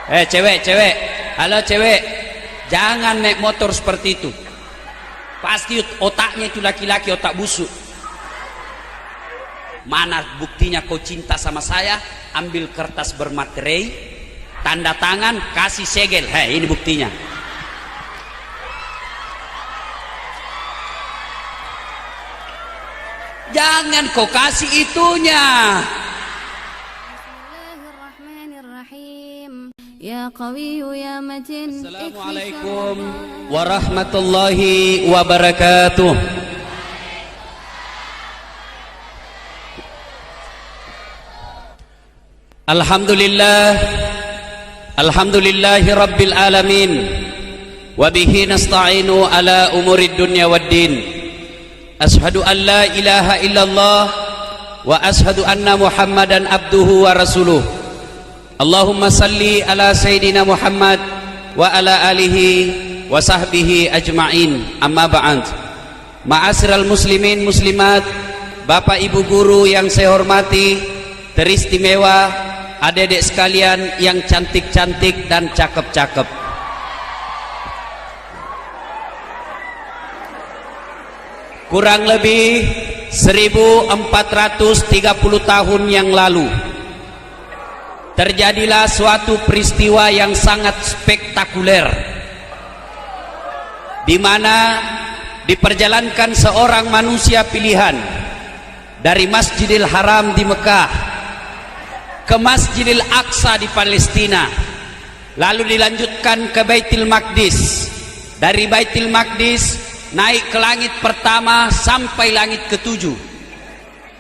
Cewek, halo cewek, jangan naik motor seperti itu. Pasti otaknya itu laki-laki, otak busuk. Mana buktinya kau cinta sama saya? Ambil kertas bermaterai, tanda tangan, kasih segel. Ini buktinya. Jangan kau kasih itunya. Ya Qawiyu ya Matin. Assalamualaikum warahmatullahi wabarakatuh. Alhamdulillahi rabbil alamin. Wabihi nasta'inu ala umurid dunya waddin. Ashhadu an la ilaha illallah wa ashhadu anna Muhammadan abduhu wa rasuluh. Allahumma salli ala Sayyidina Muhammad wa ala alihi wa sahbihi ajma'in. Amma ba'd. Ma'asyiral muslimin muslimat, Bapak Ibu guru yang saya hormati, teristimewa, adik-adik sekalian yang cantik-cantik dan cakep-cakep. Kurang lebih 1430 tahun yang lalu terjadilah suatu peristiwa yang sangat spektakuler, di mana diperjalankan seorang manusia pilihan dari Masjidil Haram di Mekah ke Masjidil Aqsa di Palestina, lalu dilanjutkan ke Baitul Maqdis. Dari Baitul Maqdis naik ke langit pertama sampai langit ketujuh.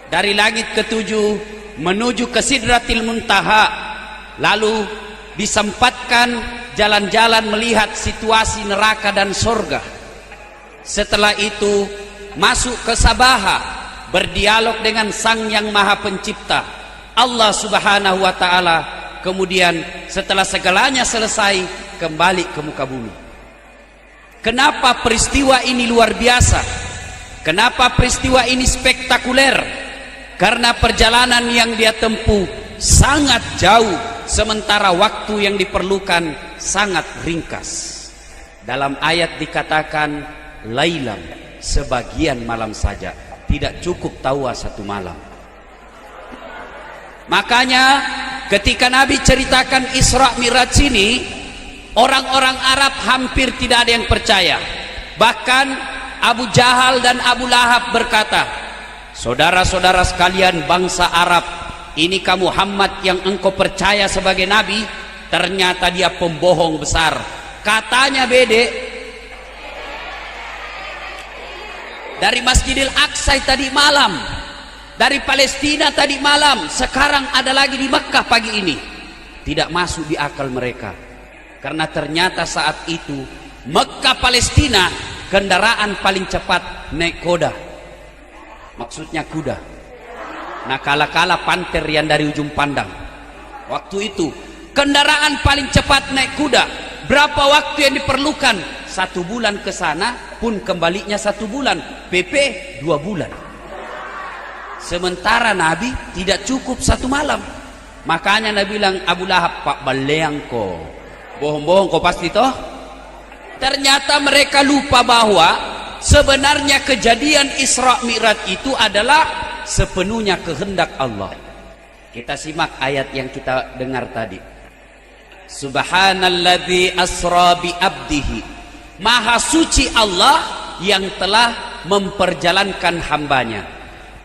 Dari langit ketujuh menuju ke Sidratil Muntaha, lalu disempatkan jalan-jalan melihat situasi neraka dan surga. Setelah itu masuk ke Sabaha, berdialog dengan Sang Yang Maha Pencipta, Allah Subhanahu wa Ta'ala. Kemudian setelah segalanya selesai, kembali ke muka bumi. Kenapa peristiwa ini luar biasa? Kenapa peristiwa ini spektakuler? Karena perjalanan yang dia tempuh sangat jauh, sementara waktu yang diperlukan sangat ringkas. Dalam ayat dikatakan lailam, sebagian malam saja, tidak cukup tawa satu malam. Makanya ketika Nabi ceritakan Isra Mi'raj ini, orang-orang Arab hampir tidak ada yang percaya. Bahkan Abu Jahal dan Abu Lahab berkata, saudara-saudara sekalian bangsa Arab, inikah Muhammad yang engkau percaya sebagai nabi? Ternyata dia pembohong besar. Katanya bede dari Masjidil Aqsa tadi malam, dari Palestina tadi malam, sekarang ada lagi di Mekah pagi ini. Tidak masuk di akal mereka, karena ternyata saat itu Mekah Palestina kendaraan paling cepat naik koda, maksudnya kuda. Nah, kala-kala panter yang dari ujung pandang. Waktu itu kendaraan paling cepat naik kuda. Berapa waktu yang diperlukan? 1 bulan ke sana pun kembalinya 1 bulan. PP 2 bulan. Sementara Nabi tidak cukup 1 malam. Makanya Nabi bilang, Abu Lahab, Pak Baleang ko, bohong-bohong kau pasti toh. Ternyata mereka lupa bahwa sebenarnya kejadian Isra Mi'raj itu adalah sepenuhnya kehendak Allah. Kita simak ayat yang kita dengar tadi. Subhanalladzi asra bi abdihi. Maha suci Allah yang telah memperjalankan hambanya.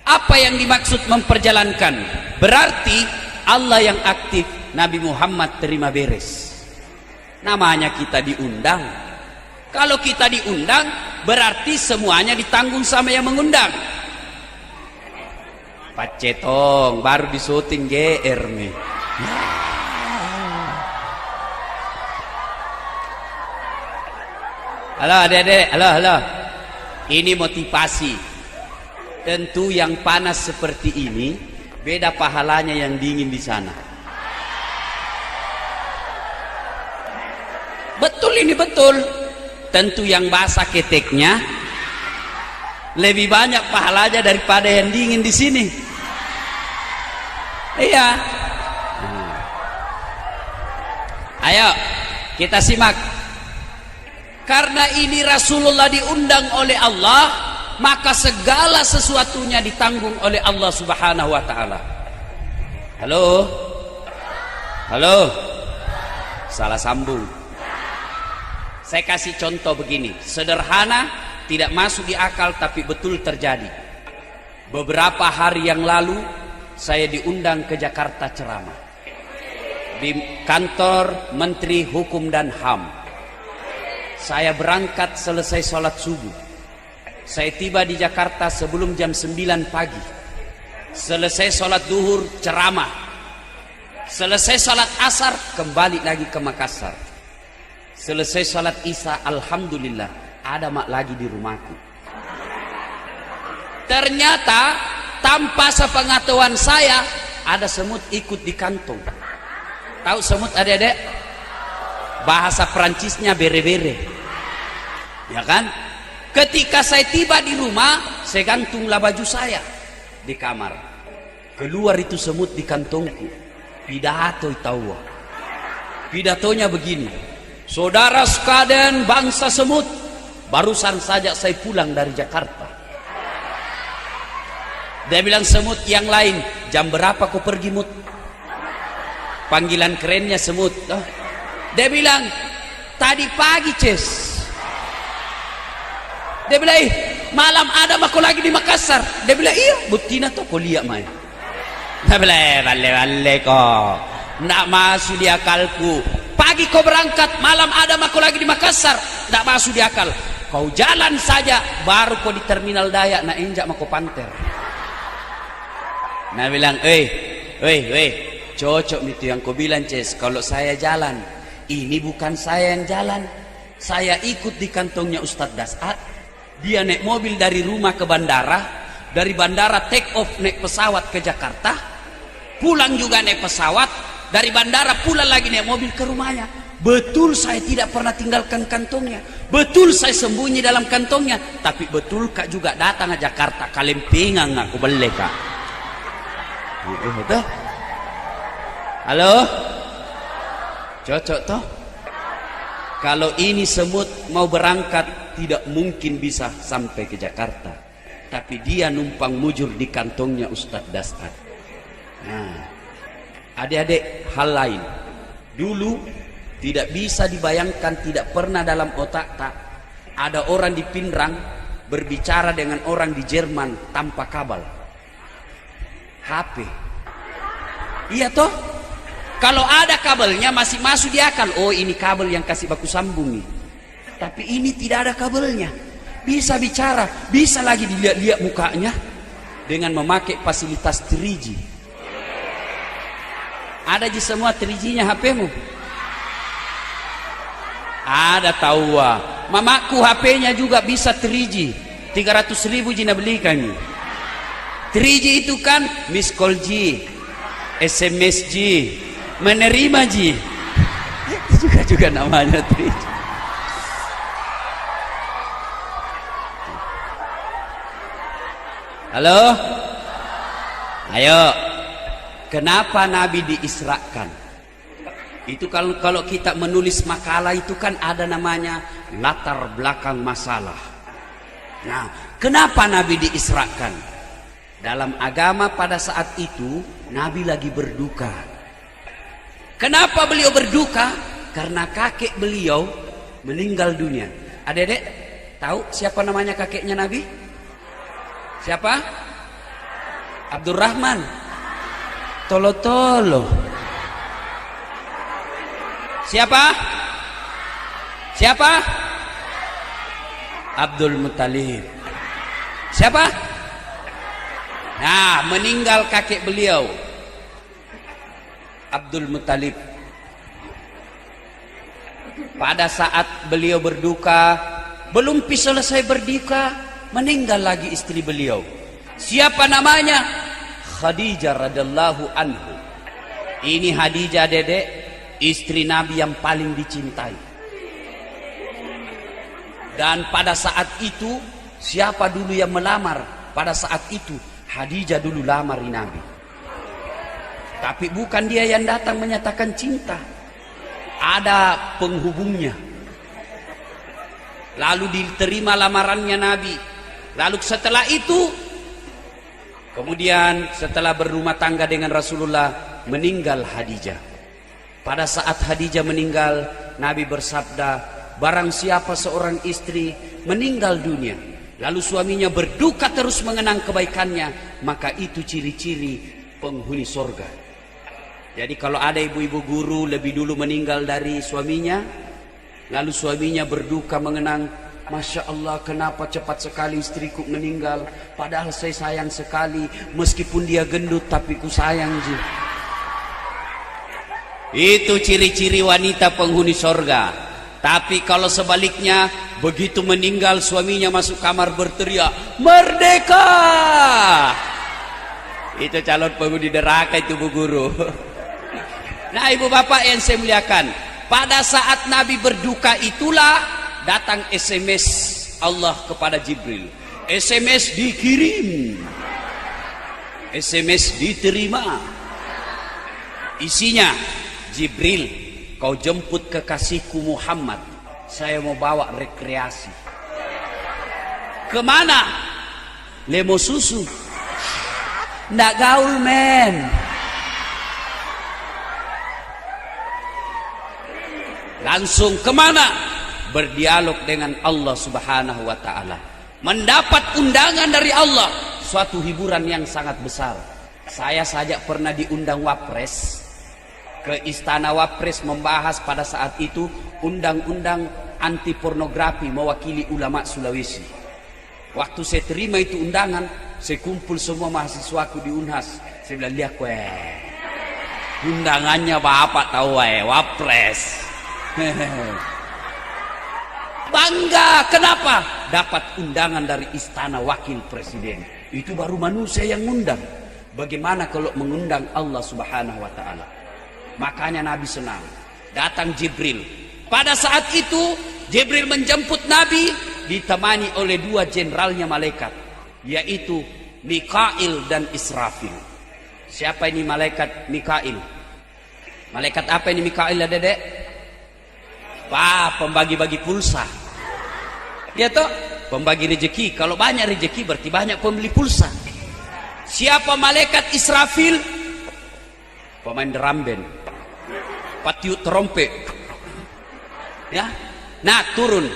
Apa yang dimaksud memperjalankan? Berarti Allah yang aktif, Nabi Muhammad terima beres. Namanya kita diundang. Kalau kita diundang, berarti semuanya ditanggung sama yang mengundang. Pak Cetong baru disuting GR nih. Halo adik-adik, halo. Ini motivasi. Tentu yang panas seperti ini beda pahalanya yang dingin di sana. Betul ini betul. Tentu yang basah keteknya lebih banyak pahalanya daripada yang dingin di sini. Iya. Ayo kita simak. Karena ini Rasulullah diundang oleh Allah, maka segala sesuatunya ditanggung oleh Allah Subhanahu wa taala. Halo? Halo? Salah sambung. Saya kasih contoh begini, sederhana, tidak masuk di akal tapi betul terjadi. Beberapa hari yang lalu saya diundang ke Jakarta ceramah di kantor Menteri Hukum dan HAM. Saya berangkat selesai sholat subuh. Saya tiba di Jakarta sebelum jam 9 pagi. Selesai sholat duhur ceramah. Selesai sholat asar kembali lagi ke Makassar. Selesai sholat isya, alhamdulillah ada mak lagi di rumahku. Ternyata tanpa sepengetahuan saya ada semut ikut di kantong. Tahu semut adik-adik? Bahasa Perancisnya bere-bere. Ya kan? Ketika saya tiba di rumah, saya gantunglah baju saya di kamar. Keluar itu semut di kantongku. Pidato tahu. Pidatonya begini. Saudara sekalian bangsa semut, barusan saja saya pulang dari Jakarta. Dia bilang semut yang lain, jam berapa kau pergi mut? Panggilan kerennya semut. Dia bilang, tadi pagi Ces. Dia bilang, malam ada aku lagi di Makassar. Dia bilang, iya, butina tuh kau lihat main. Dia bilang, bale kok. Nggak masuk di akalku. Pagi kau berangkat, malam ada aku lagi di Makassar. Nggak masuk di akal. Kau jalan saja, baru kau di terminal Dayak, nak injak mako panter. Nah bilang, cocok itu yang kau bilang Ces. Kalau saya jalan, ini bukan saya yang jalan. Saya ikut di kantongnya Ustadz Dasat. Dia naik mobil dari rumah ke bandara. Dari bandara take off naik pesawat ke Jakarta. Pulang juga naik pesawat. Dari bandara pulang lagi naik mobil ke rumahnya. Betul saya tidak pernah tinggalkan kantongnya. Betul saya sembunyi dalam kantongnya. Tapi betul kak juga datang ke Jakarta. Kalempengang aku beli kak. Halo? Cocok toh? Kalau ini semut mau berangkat, tidak mungkin bisa sampai ke Jakarta. Tapi dia numpang mujur di kantongnya Ustadz Dasat. Nah, adik-adik, hal lain. Dulu tidak bisa dibayangkan, tidak pernah dalam otak tak ada orang di Pindrang berbicara dengan orang di Jerman tanpa kabel. HP. Iya toh? Kalau ada kabelnya masih masuk di akal. Oh ini kabel yang kasih baku sambungi. Tapi ini tidak ada kabelnya. Bisa bicara, bisa lagi dilihat-lihat mukanya dengan memakai fasilitas 3G. Ada di semua 3G-nya HP-mu? Ada tahu. Mamaku HP-nya juga bisa 3G. 300.000 Jina belikan. 3G itu kan miss call G, SMS G, menerima G. Itu juga namanya 3G. Halo? Ayo. Kenapa Nabi diisrakan? Itu kalau kita menulis makalah itu kan ada namanya latar belakang masalah. Nah, kenapa Nabi diisrakan? Dalam agama pada saat itu Nabi lagi berduka. Kenapa beliau berduka? Karena kakek beliau meninggal dunia. Adik-adik tahu siapa namanya kakeknya Nabi? Siapa? Abdurrahman. Tolo-tolo. Siapa? Siapa? Abdul Muttalib. Siapa? Nah, meninggal kakek beliau Abdul Muttalib. Pada saat beliau berduka, belum selesai berduka, meninggal lagi istri beliau. Siapa namanya? Khadijah radhiyallahu anhu. Ini Khadijah dedek, istri Nabi yang paling dicintai. Dan pada saat itu, siapa dulu yang melamar? Pada saat itu Khadijah dulu lamari Nabi. Tapi bukan dia yang datang menyatakan cinta. ada penghubungnya. Lalu diterima lamarannya Nabi. Lalu setelah itu, kemudian setelah berumah tangga dengan Rasulullah, meninggal Khadijah. Pada saat Khadijah meninggal, Nabi bersabda, barang siapa seorang istri meninggal dunia, lalu suaminya berduka terus mengenang kebaikannya, maka itu ciri-ciri penghuni surga. Jadi kalau ada ibu-ibu guru lebih dulu meninggal dari suaminya, lalu suaminya berduka mengenang, Masya Allah, kenapa cepat sekali istriku meninggal, padahal saya sayang sekali, meskipun dia gendut tapi ku sayang ji. Itu ciri-ciri wanita penghuni surga. Tapi kalau sebaliknya, begitu meninggal suaminya masuk kamar berteriak, merdeka! Itu calon penghuni neraka itu Bu Guru. Nah ibu bapak yang saya muliakan, pada saat Nabi berduka itulah datang SMS Allah kepada Jibril. SMS dikirim, SMS diterima. Isinya, Jibril, kau jemput kekasihku Muhammad, saya mau bawa rekreasi. Kemana? Lemo susu. Ndak gaul men. Langsung kemana? Berdialog dengan Allah Subhanahu wa ta'ala. Mendapat undangan dari Allah, suatu hiburan yang sangat besar. Saya saja pernah diundang Wapres ke Istana Wapres, membahas pada saat itu undang-undang anti pornografi mewakili ulama Sulawesi. Waktu saya terima itu undangan, saya kumpul semua mahasiswaku di Unhas. Saya bilang, lihat undangannya bapak tahu Wapres. Bangga, kenapa? Dapat undangan dari Istana Wakil Presiden. Itu baru manusia yang ngundang. Bagaimana kalau mengundang Allah Subhanahu wa ta'ala? Makanya Nabi senang. Datang Jibril. Pada saat itu Jibril menjemput Nabi, ditemani oleh dua jenderalnya malaikat, yaitu Mikail dan Israfil. Siapa ini malaikat Mikail? Malaikat apa ini Mikail ya dedek? Wah, pembagi-bagi pulsa. Ya toh, pembagi rezeki. Kalau banyak rezeki berarti banyak pembeli pulsa. Siapa malaikat Israfil? Pemain drum band, patiut trompet. Ya. Nah, turun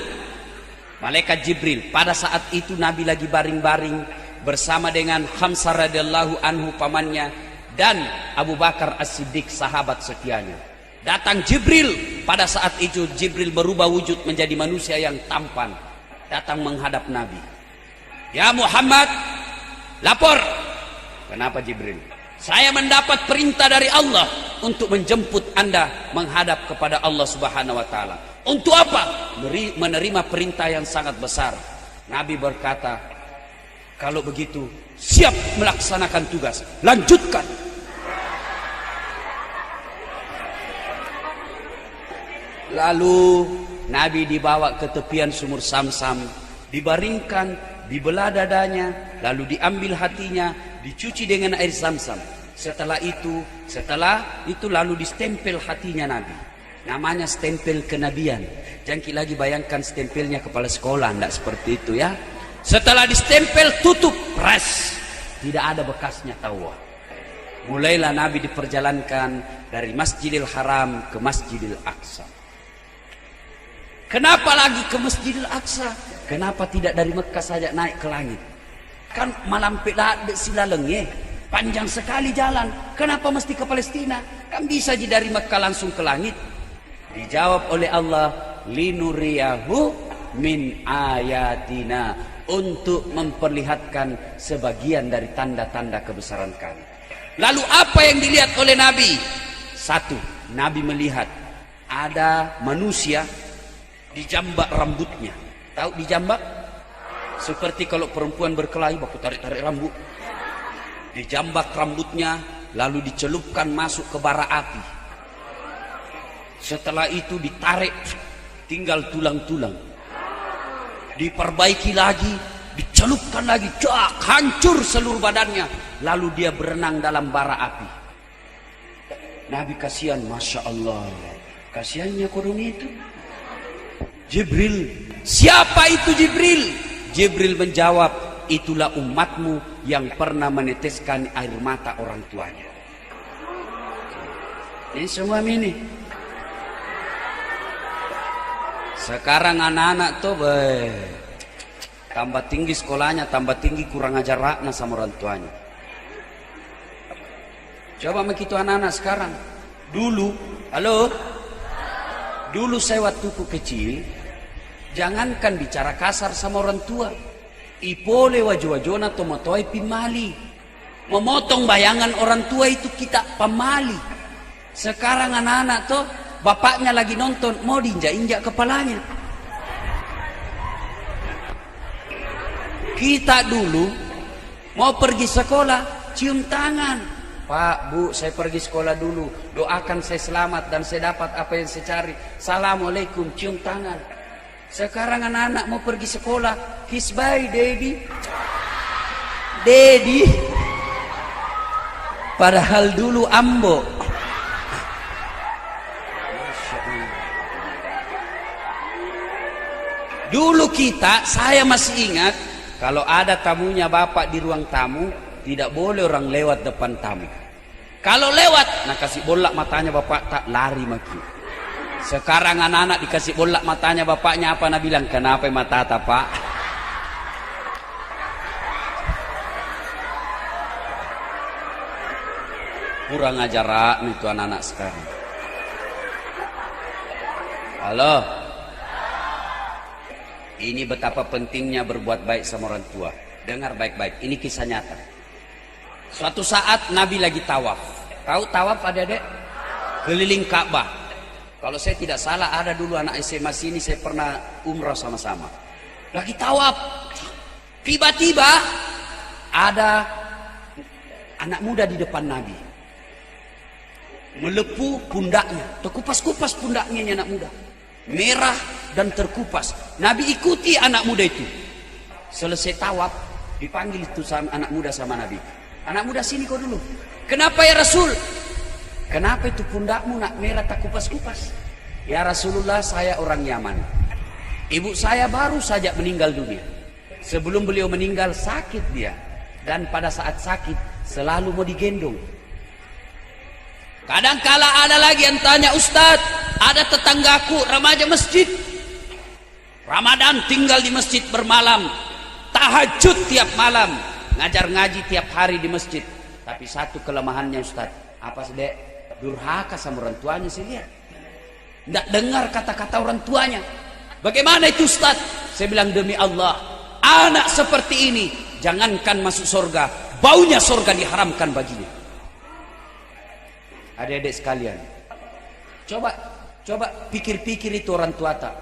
malaikat Jibril. Pada saat itu Nabi lagi baring-baring bersama dengan Hamzah radhiyallahu anhu pamannya dan Abu Bakar As-Siddiq sahabat setianya. Datang Jibril. Pada saat itu Jibril berubah wujud menjadi manusia yang tampan. Datang menghadap Nabi. Ya Muhammad, lapor. Kenapa Jibril? Saya mendapat perintah dari Allah untuk menjemput Anda menghadap kepada Allah Subhanahu wa ta'ala. Untuk apa? Menerima perintah yang sangat besar. Nabi berkata, kalau begitu siap melaksanakan tugas. Lanjutkan. Lalu Nabi dibawa ke tepian sumur Samsam, dibaringkan, dibelah dadanya, lalu diambil hatinya, dicuci dengan air Samsam. Setelah itu lalu distempel hatinya Nabi. Namanya stempel kenabian. Jangan lagi bayangkan stempelnya kepala sekolah, tidak seperti itu ya. Setelah distempel, tutup, press, tidak ada bekasnya tawa. Mulailah Nabi diperjalankan dari Masjidil Haram ke Masjidil Aqsa. Kenapa lagi ke Masjidil Aqsa? Kenapa tidak dari Mekah saja naik ke langit? Kan malam pelat silaleng ya. Panjang sekali jalan. Kenapa mesti ke Palestina? Kan bisa aja dari Mekah langsung ke langit. Dijawab oleh Allah, linuriyahu min ayatina, untuk memperlihatkan sebagian dari tanda-tanda kebesaran kami. Lalu apa yang dilihat oleh Nabi? Satu, Nabi melihat ada manusia dijambak rambutnya. Tahu dijambak? Seperti kalau perempuan berkelahi, baku tarik-tarik rambut. Dijambak rambutnya, lalu dicelupkan masuk ke bara api. Setelah itu ditarik, tinggal tulang-tulang. Diperbaiki lagi, dicelupkan lagi, cak, hancur seluruh badannya. Lalu dia berenang dalam bara api. Nabi kasihan, Masya Allah. Kasihannya kodong itu. Jibril. Siapa itu Jibril? Jibril menjawab, itulah umatmu yang pernah meneteskan air mata orang tuanya. Ini semua ini. Sekarang anak-anak tuh tambah tinggi sekolahnya, tambah tinggi kurang ajar rakna sama orang tuanya. Coba begitu anak-anak sekarang. Dulu, halo? Dulu saya waktu kecil, jangankan bicara kasar sama orang tua. Ipole wajona tomotoi pimali. Memotong bayangan orang tua itu kita pemali. Sekarang anak-anak tuh bapaknya lagi nonton, mau diinjak-injak kepalanya. Kita dulu mau pergi sekolah, cium tangan. Pak, Bu, saya pergi sekolah dulu. Doakan saya selamat dan saya dapat apa yang saya cari. Assalamualaikum, cium tangan. Sekarang anak-anak mau pergi sekolah, kiss bye, Daddy. Daddy. Padahal dulu ambo. Dulu kita, saya masih ingat, kalau ada tamunya bapak di ruang tamu, tidak boleh orang lewat depan tamu. Kalau lewat, nah kasih bolak matanya bapak, tak lari maki. Sekarang anak-anak dikasih bolak matanya bapaknya, apa nak bilang? Kenapa mata tak pak? Kurang ajar itu anak-anak sekarang. Halo? Ini betapa pentingnya berbuat baik sama orang tua. Dengar baik-baik, ini kisah nyata. Suatu saat Nabi lagi tawaf. Tahu tawaf adik-adik? Keliling Ka'bah. Kalau saya tidak salah, ada dulu anak SMA sini, saya pernah umrah sama-sama. Lagi tawaf. Tiba-tiba ada anak muda di depan Nabi. Melepuh pundaknya. Terkupas-kupas pundaknya ini anak muda. Merah dan terkupas. Nabi ikuti anak muda itu. Selesai tawaf, dipanggil itu sama anak muda sama Nabi. Anak muda sini kau dulu. Kenapa ya Rasul? Kenapa itu pundakmu nak merah tak kupas-kupas? Ya Rasulullah, saya orang Yaman. Ibu saya baru saja meninggal dunia. Sebelum beliau meninggal sakit dia. Dan pada saat sakit selalu mau digendong. Kadangkala ada lagi yang tanya, Ustadz, ada tetanggaku remaja masjid. Ramadan tinggal di masjid bermalam. Tahajud tiap malam. Ngajar ngaji tiap hari di masjid. Tapi satu kelemahannya Ustaz. Apa sih dek? Durhaka sama orang tuanya saya lihat. Tidak dengar kata-kata orang tuanya. Bagaimana itu Ustaz? Saya bilang demi Allah, anak seperti ini jangankan masuk surga, baunya surga diharamkan baginya. Adik-adik sekalian, coba pikir-pikir itu orang tua tak.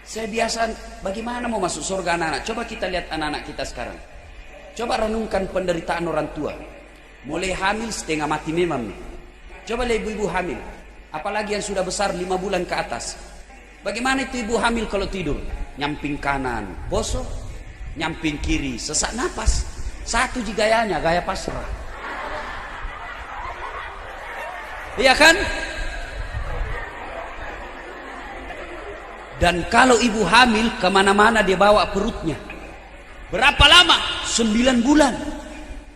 Saya biasa bagaimana mau masuk surga anak-anak. Coba kita lihat anak-anak kita sekarang. Coba renungkan penderitaan orang tua. Mulai hamil setengah mati memang nih. Coba lihat ibu-ibu hamil. Apalagi yang sudah besar 5 bulan ke atas. Bagaimana itu ibu hamil kalau tidur? Nyamping kanan, bosok. Nyamping kiri, sesak napas. Satu gayanya, gaya pasrah. Iya kan? Dan kalau ibu hamil, kemana-mana dia bawa perutnya. Berapa lama? 9 bulan.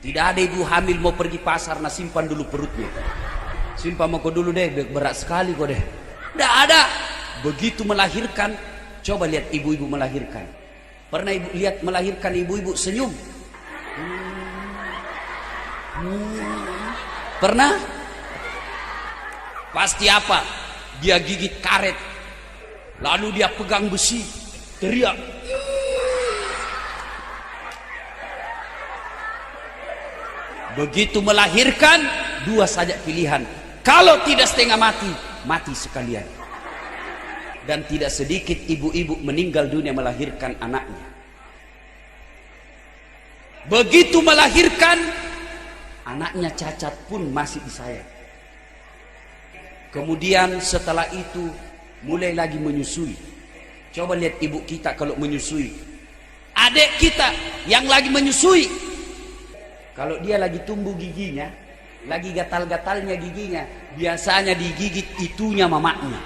Tidak ada ibu hamil mau pergi pasar, nah simpan dulu perutnya. Simpan mau kau dulu deh, berat sekali kau deh. Tidak ada. Begitu melahirkan, coba lihat ibu-ibu melahirkan. Pernah ibu lihat melahirkan ibu-ibu senyum? Pernah? Pasti apa? Dia gigit karet. Lalu dia pegang besi, teriak. Begitu melahirkan, 2 saja pilihan. Kalau tidak setengah mati, mati sekalian. Dan tidak sedikit ibu-ibu meninggal dunia melahirkan anaknya. Begitu melahirkan, anaknya cacat pun masih disayang. Kemudian setelah itu mulai lagi menyusui. Coba lihat ibu kita kalau menyusui. Adik kita yang lagi menyusui, kalau dia lagi tumbuh giginya, Lagi gatal-gatalnya giginya, biasanya digigit itunya mamanya.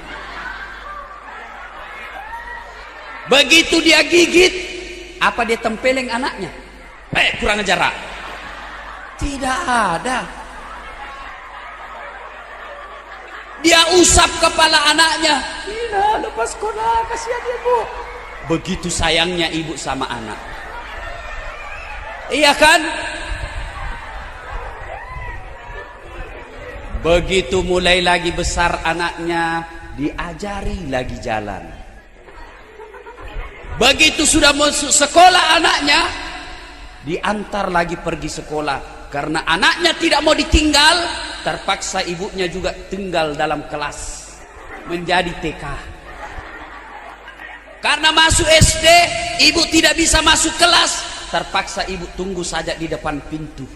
Begitu dia gigit, apa dia tempeleng anaknya? Kurang ajar. Tidak ada. Dia usap kepala anaknya. Ina, lepas kona, kasihan ibu. Begitu sayangnya ibu sama anak. Iya kan? Begitu mulai lagi besar anaknya, diajari lagi jalan. Begitu sudah masuk sekolah anaknya, diantar lagi pergi sekolah. Karena anaknya tidak mau ditinggal, terpaksa ibunya juga tinggal dalam kelas menjadi TK. Karena masuk SD, ibu tidak bisa masuk kelas, terpaksa ibu tunggu saja di depan pintu.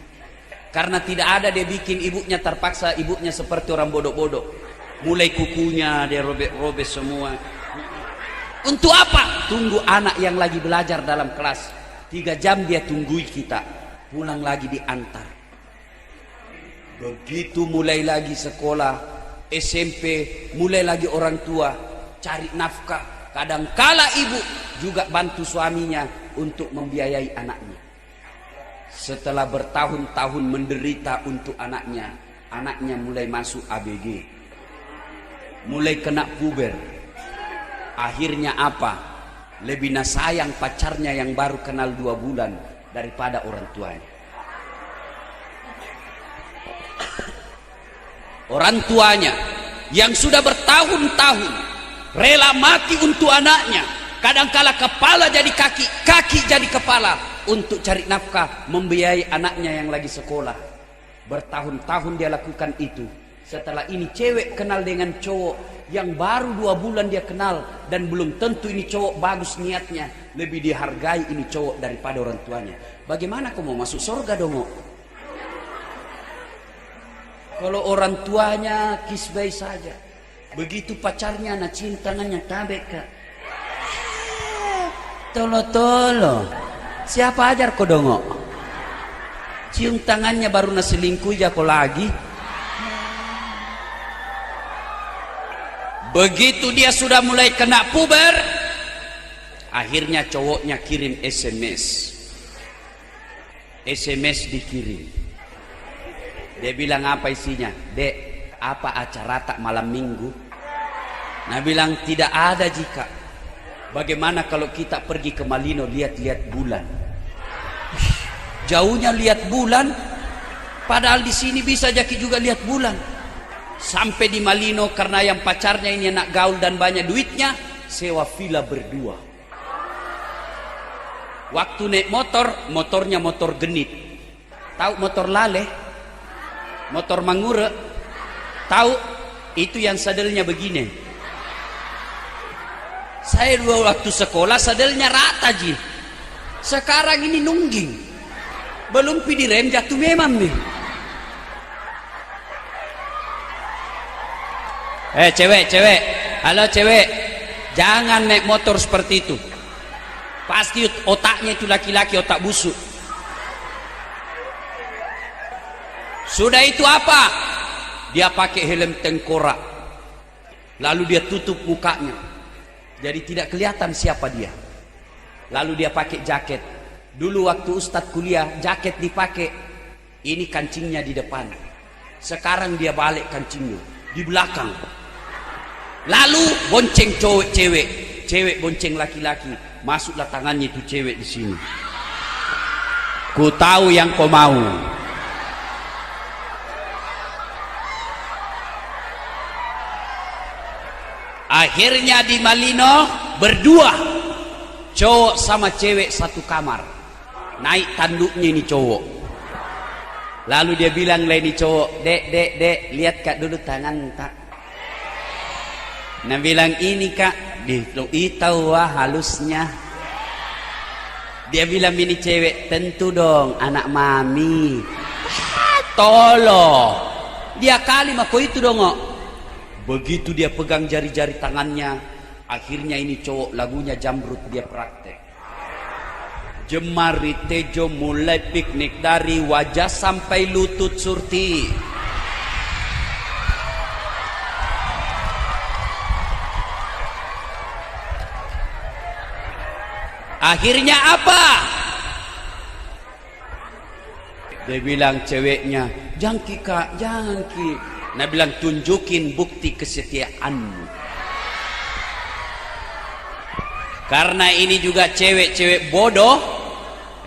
Karena tidak ada dia bikin ibunya, terpaksa ibunya seperti orang bodoh-bodoh. Mulai kukunya dia robek-robek semua. Untuk apa? Tunggu anak yang lagi belajar dalam kelas. 3 jam dia tunggui kita, pulang lagi diantar. Begitu mulai lagi sekolah SMP, mulai lagi orang tua cari nafkah. Kadangkala ibu juga bantu suaminya untuk membiayai anaknya. Setelah bertahun-tahun menderita untuk anaknya, anaknya mulai masuk ABG, mulai kena puber. Akhirnya apa? Lebih sayang pacarnya yang baru kenal 2 bulan daripada orang tuanya. Orang tuanya yang sudah bertahun-tahun rela mati untuk anaknya, kadangkala kepala jadi kaki, kaki jadi kepala, untuk cari nafkah, membiayai anaknya yang lagi sekolah. Bertahun-tahun dia lakukan itu. Setelah ini cewek kenal dengan cowok yang baru 2 bulan dia kenal, dan belum tentu ini cowok bagus niatnya, lebih dihargai ini cowok daripada orang tuanya. Bagaimana kau mau masuk surga dong? Kalau orang tuanya kisbai saja, begitu pacarnya nak cium tangannya tabek kak. Tolo-tolo, siapa ajar kau dong? Cium tangannya baru nak selingkuh aja kau lagi. Begitu dia sudah mulai kena puber, akhirnya cowoknya kirim SMS. SMS dikirim. Dia bilang apa isinya? Dek, apa acara tak malam minggu? Nah bilang tidak ada jika. Bagaimana kalau kita pergi ke Malino lihat-lihat bulan? Jauhnya lihat bulan, padahal di sini bisa Jaki juga lihat bulan. Sampai di Malino karena yang pacarnya ini anak gaul dan banyak duitnya, sewa villa berdua. Waktu naik motor, motornya motor genit. Tahu motor lale? Motor mangure? Tahu? Itu yang sadelnya begini. Saya dulu waktu sekolah sadelnya rata ji. Sekarang ini nungging. Belum pi direm jatuh memang nih. Cewek, halo cewek, jangan naik motor seperti itu. Pasti otaknya itu laki-laki, otak busuk. Sudah itu apa? Dia pakai helm tengkorak, lalu dia tutup mukanya, jadi tidak kelihatan siapa dia. Lalu dia pakai jaket. Dulu waktu Ustadz kuliah, jaket dipakai, ini kancingnya di depan. Sekarang dia balik kancingnya di belakang. Lalu bonceng cewek, cewek bonceng laki-laki, masuklah tangannya itu cewek di sini. Ku tahu yang kau mau. Akhirnya di Malino berdua, cowok sama cewek satu kamar. Naik tanduknya ini cowok. Lalu dia bilang lah ini cowok, dek, lihat kak dulu tangan tak. Nah bilang ini kak, tahu wah halusnya. Dia bilang ini cewek, tentu dong anak mami. Tolo, dia kali mako itu dong. Begitu dia pegang jari-jari tangannya, akhirnya ini cowok lagunya Jamrut dia praktek. Jemari Tejo mulai piknik dari wajah sampai lutut Surti. Akhirnya apa? Dia bilang ceweknya, "Jangan Ki Kak, jangan Ki." Nah bilang, "Tunjukin bukti kesetiaanmu." Karena ini juga cewek-cewek bodoh.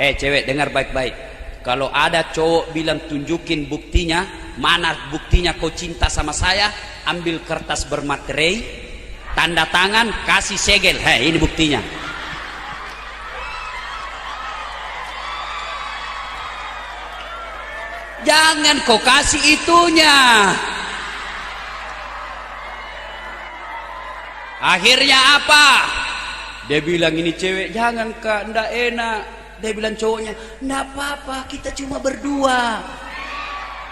Cewek dengar baik-baik. Kalau ada cowok bilang tunjukin buktinya, mana buktinya kau cinta sama saya? Ambil kertas bermaterai, tanda tangan, kasih segel. Ini buktinya. Jangan kau kasih itunya. Akhirnya apa? Dia bilang ini cewek, "Jangan Kak, ndak enak." Dia bilang cowoknya, "Ndak apa-apa, kita cuma berdua."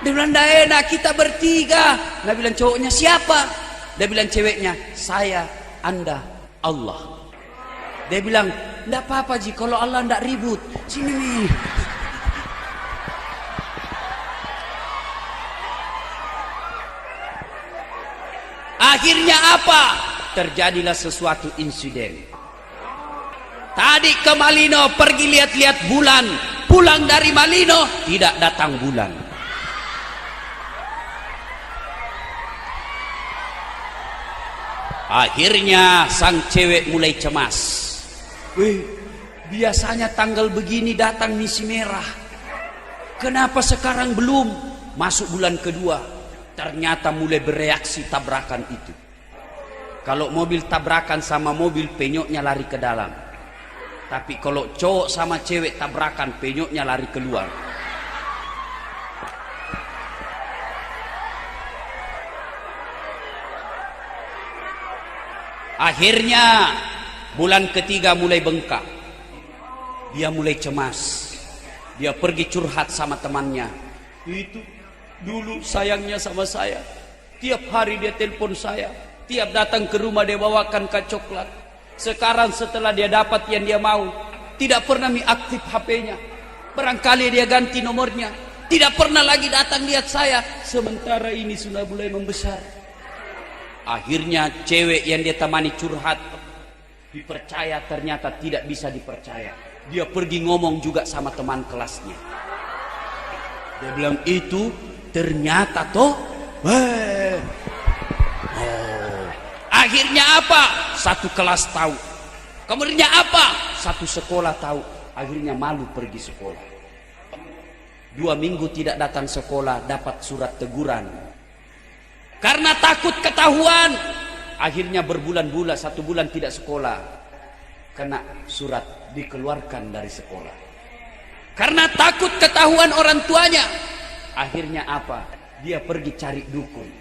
Dia bilang, "Ndak enak, kita bertiga." Dia bilang cowoknya, "Siapa?" Dia bilang ceweknya, "Saya, Anda, Allah." Dia bilang, "Ndak apa-apa Ji, kalau Allah ndak ribut. Sini nih." Akhirnya apa? Terjadilah sesuatu insiden. Tadi ke Malino pergi lihat-lihat bulan, pulang dari Malino tidak datang bulan. Akhirnya sang cewek mulai cemas. Biasanya tanggal begini datang misi merah. Kenapa sekarang belum? Masuk bulan kedua, ternyata mulai bereaksi tabrakan itu. Kalau mobil tabrakan sama mobil, penyoknya lari ke dalam. Tapi kalau cowok sama cewek tabrakan, penyoknya lari keluar. Akhirnya bulan ketiga mulai bengkak. Dia mulai cemas. Dia pergi curhat sama temannya. "Itu dulu sayangnya sama saya. Tiap hari dia telepon saya. Tiap datang ke rumah dia bawakan coklat. Sekarang setelah dia dapat yang dia mau, tidak pernah aktif HP-nya. Barangkali dia ganti nomornya. Tidak pernah lagi datang lihat saya. Sementara ini sudah mulai membesar." Akhirnya cewek yang dia temani curhat, dipercaya ternyata tidak bisa dipercaya. Dia pergi ngomong juga sama teman kelasnya. Dia bilang, "Itu ternyata toh." Akhirnya apa? Satu kelas tahu. Kemudian apa? Satu sekolah tahu. Akhirnya malu pergi sekolah. 2 minggu tidak datang sekolah, dapat surat teguran. Karena takut ketahuan. Akhirnya berbulan-bulan, 1 bulan tidak sekolah. Kena surat, dikeluarkan dari sekolah. Karena takut ketahuan orang tuanya. Akhirnya apa? Dia pergi cari dukun.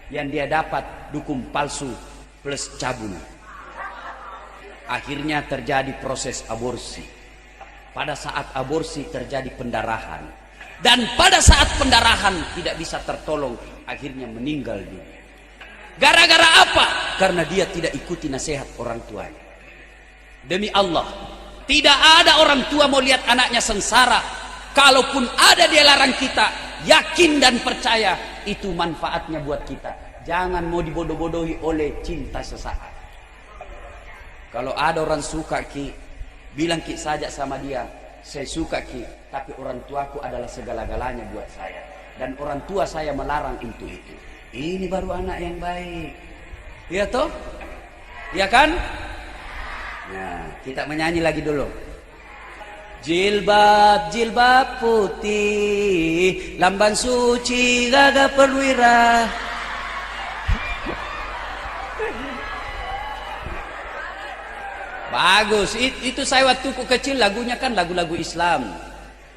Yang dia dapat dukun palsu plus cabul. Akhirnya terjadi proses aborsi. Pada saat aborsi terjadi pendarahan. Dan pada saat pendarahan tidak bisa tertolong. Akhirnya meninggal dunia. Gara-gara apa? Karena dia tidak ikuti nasihat orang tuanya. Demi Allah, tidak ada orang tua mau lihat anaknya sengsara. Kalaupun ada dia larang kita, yakin dan percaya itu manfaatnya buat kita. Jangan mau dibodoh-bodohi oleh cinta sesaat. Kalau ada orang suka Ki, bilang Ki saja sama dia, "Saya suka Ki, tapi orang tuaku adalah segala-galanya buat saya. Dan orang tua saya melarang untuk itu." Ini baru anak yang baik. Iya toh? Iya kan? Nah, kita menyanyi lagi dulu. Jilbab, jilbab putih, lamban suci gagah perwira. Bagus, itu saya waktu kecil lagunya kan lagu-lagu Islam.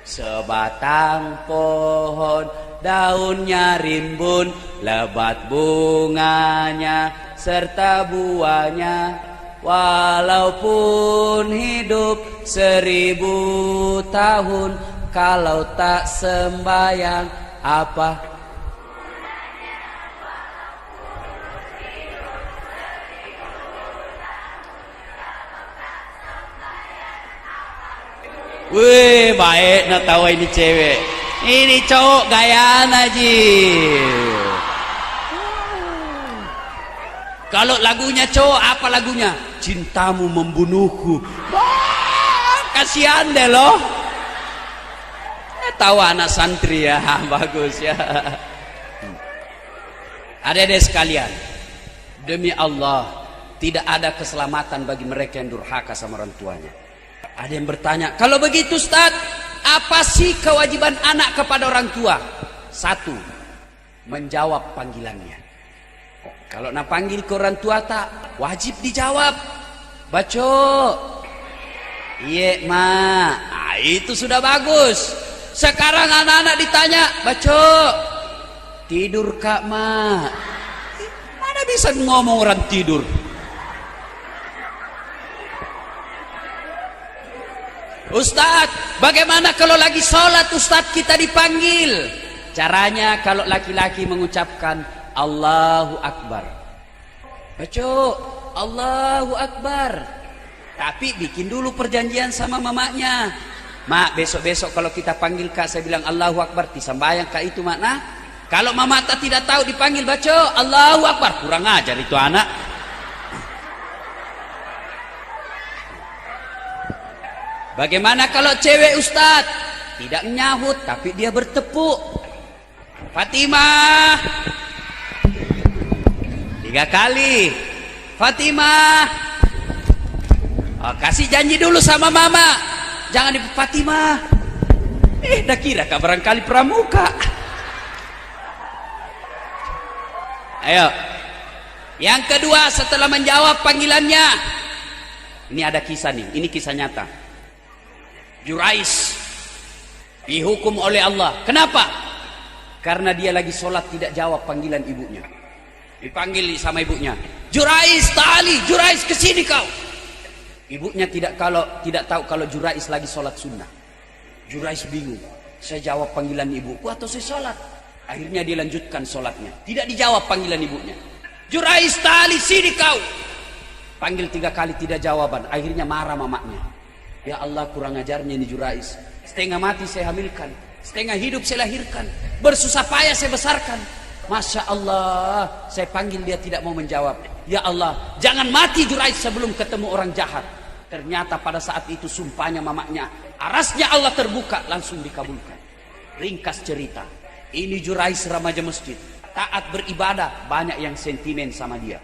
Sebatang pohon daunnya rimbun, lebat bunganya serta buahnya. Walaupun hidup 1000 tahun, kalau tak sembayang apa? Wih, baik nak tahu ini cewek. Ini cowok gayaan aja. Kalau lagunya cowok, apa lagunya? Cintamu membunuhku. Wah, kasihan deh loh. Tahu anak santri ya, bagus ya. Adik-adik sekalian, demi Allah, tidak ada keselamatan bagi mereka yang durhaka sama orang tuanya. Ada yang bertanya, kalau begitu Ustaz, apa sih kewajiban anak kepada orang tua? Satu, menjawab panggilannya. Kalau nak panggil ke orang tua tak, wajib dijawab. Baco, iya mak, nah, itu sudah bagus. Sekarang anak-anak ditanya, Baco, tidur kak mak? Mana bisa ngomong orang tidur? Ustadz, bagaimana kalau lagi sholat Ustadz kita dipanggil? Caranya kalau laki-laki mengucapkan Allahu Akbar. Baco, Allahu Akbar. Tapi bikin dulu perjanjian sama mamanya. Mak, besok-besok kalau kita panggil kak, saya bilang Allahu Akbar, disambayang kak itu mak. Nah, kalau mama tak tidak tahu dipanggil Baco, Allahu Akbar, kurang ajar itu anak. Bagaimana kalau cewek Ustadz? Tidak menyahut, tapi dia bertepuk. Fatimah 3 kali. Fatimah. Oh, kasih janji dulu sama mama. Jangan di Fatimah. Dah kira kak barangkali pramuka. Ayo. Yang kedua setelah menjawab panggilannya. Ini ada kisah nih. Ini kisah nyata. Jurais dihukum oleh Allah. Kenapa? Karena dia lagi sholat tidak jawab panggilan ibunya. Dipanggil sama ibunya. Jurais, ta'ali, Jurais kesini kau. Ibunya tidak tahu kalau Jurais lagi sholat sunnah. Jurais bingung. Saya jawab panggilan ibuku atau saya sholat? Akhirnya dia lanjutkan sholatnya. Tidak dijawab panggilan ibunya. Jurais, ta'ali, sini kau. Panggil 3 kali tidak jawaban. Akhirnya marah mamanya. Ya Allah, kurang ajarnya ini Jurais. Setengah mati saya hamilkan, setengah hidup saya lahirkan, bersusah payah saya besarkan. Masya Allah, saya panggil dia tidak mau menjawab. Ya Allah, jangan mati Jurais sebelum ketemu orang jahat. Ternyata pada saat itu sumpahnya mamanya, arasnya Allah terbuka, langsung dikabulkan. Ringkas cerita, ini Jurais remaja masjid, taat beribadah, banyak yang sentimen sama dia.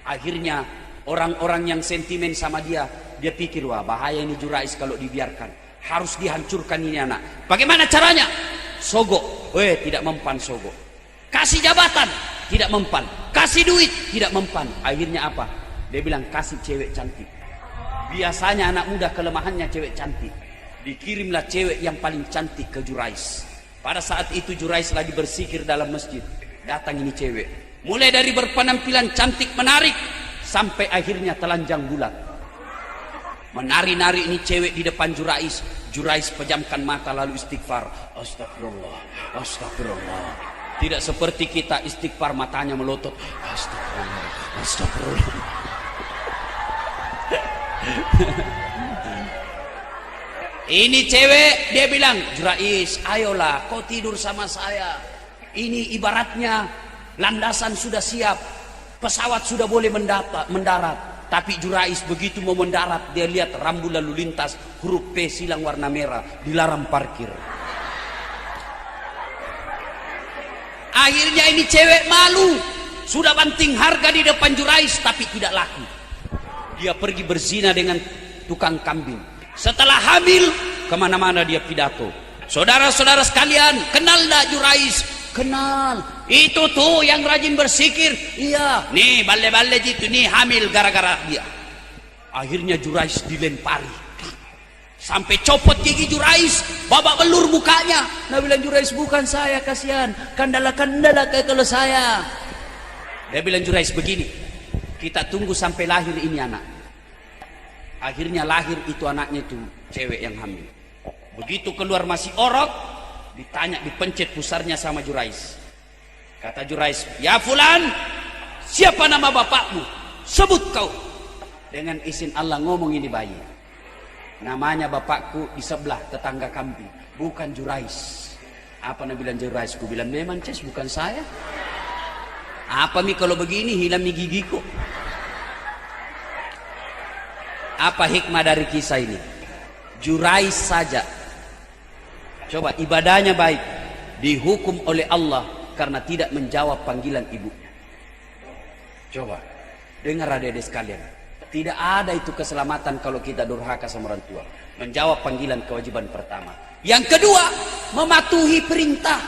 Akhirnya orang-orang yang sentimen sama dia pikir, wah bahaya ini Jurais kalau dibiarkan. Harus dihancurkan ini anak. Bagaimana caranya? Sogok. Tidak mempan sogok. Kasih jabatan, tidak mempan. Kasih duit, tidak mempan. Akhirnya apa? Dia bilang kasih cewek cantik. Biasanya anak muda kelemahannya cewek cantik. Dikirimlah cewek yang paling cantik ke Jurais. Pada saat itu Jurais lagi bersikir dalam masjid. Datang ini cewek. Mulai dari berpenampilan cantik menarik sampai akhirnya telanjang bulat. Menari-nari ini cewek di depan Jurais. Jurais pejamkan mata lalu istighfar. Astagfirullah, astagfirullah. Tidak seperti kita istighfar matanya melotot. Astagfirullah, astagfirullah. Ini cewek dia bilang, Jurais, ayolah kau tidur sama saya. Ini ibaratnya landasan sudah siap, pesawat sudah boleh mendarat. Tapi Jurais begitu mau mendarat, dia lihat rambu lalu lintas, huruf P silang warna merah, dilarang parkir. Akhirnya ini cewek malu, sudah banting harga di depan Jurais tapi tidak laku. Dia pergi berzina dengan tukang kambing. Setelah hamil, kemana-mana dia pidato. Saudara-saudara sekalian, kenal enggak Jurais? Kenal. Itu tuh yang rajin bersikir. Iya. Nih bale-bale gitu, nih hamil gara-gara dia. Akhirnya Jurais dilempari. Sampai copot gigi Jurais, babak belur mukanya. Nah bilang Jurais, bukan saya, kasihan. Kandala-kandala kayak kalau saya. Dia bilang Jurais begini, kita tunggu sampai lahir ini anak. Akhirnya lahir itu anaknya itu cewek yang hamil. Begitu keluar masih orok, ditanya, dipencet pusarnya sama Jurais. Kata Jurais, ya fulan, siapa nama bapakmu? Sebut kau. Dengan izin Allah ngomong ini bayi. Namanya bapakku di sebelah tetangga kambing, bukan Jurais. Apa nak bilang Jurais? Ku bilang memang Ces, bukan saya. Apa mi kalau begini hilang mi gigiku? Apa hikmah dari kisah ini? Jurais saja, coba ibadahnya baik, dihukum oleh Allah karena tidak menjawab panggilan ibunya. Coba dengar adik-adik sekalian, tidak ada itu keselamatan kalau kita durhaka sama orang tua. Menjawab panggilan kewajiban pertama. Yang kedua, mematuhi perintah.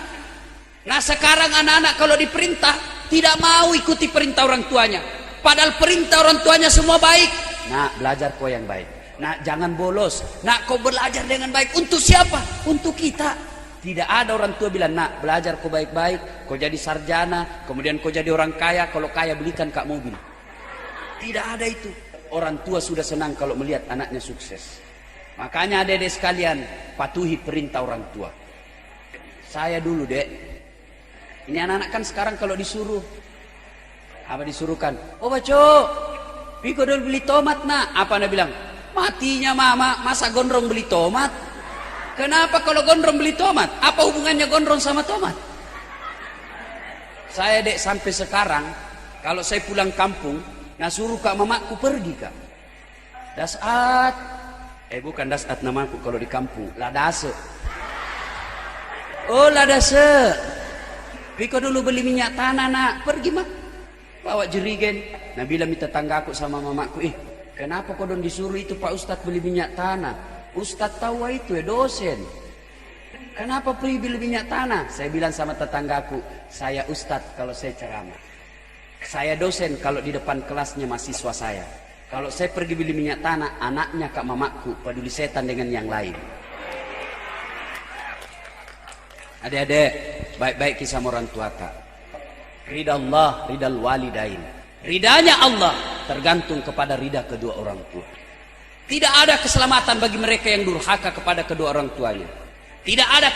Nah sekarang anak-anak kalau diperintah tidak mau ikuti perintah orang tuanya, padahal perintah orang tuanya semua baik. Nah belajar kau yang baik. Nah jangan bolos. Nak kau belajar dengan baik. Untuk siapa? Untuk kita. Tidak ada orang tua bilang, nak belajar kau baik-baik, kau jadi sarjana, kemudian kau jadi orang kaya, kalau kaya belikan kak mobil. Tidak ada itu. Orang tua sudah senang kalau melihat anaknya sukses. Makanya adik-adik sekalian, patuhi perintah orang tua. Saya dulu dek, ini anak-anak kan sekarang kalau disuruh, apa disuruhkan? Oh baco, piko dulu beli tomat nak. Apa anda bilang? Matinya mama, masa gondrong beli tomat? Kenapa kalau gondrong beli tomat? Apa hubungannya gondrong sama tomat? Saya dek sampai sekarang, kalau saya pulang kampung, nah suruh kak mamaku pergi kak. Dasat, bukan dasat namaku kalau di kampung, ladase. Oh ladase, piko dulu beli minyak tanah nak, pergi mak. Bawa jerigen. Nah bila minta tetanggaku sama mamaku, kenapa kau dong disuruh itu Pak Ustadz beli minyak tanah? Ustadz tahu itu ya dosen. Kenapa pergi beli minyak tanah? Saya bilang sama tetanggaku, saya Ustadz kalau saya ceramah. Saya dosen kalau di depan kelasnya mahasiswa saya. Kalau saya pergi beli minyak tanah, anaknya kak mamaku peduli setan dengan yang lain. Adik-adik, baik-baik kisah orang tua kak. Ridha Allah, ridal walidain. Ridanya Allah tergantung kepada ridha kedua orang tua. Tidak ada keselamatan bagi mereka yang durhaka kepada kedua orang tuanya. Tidak ada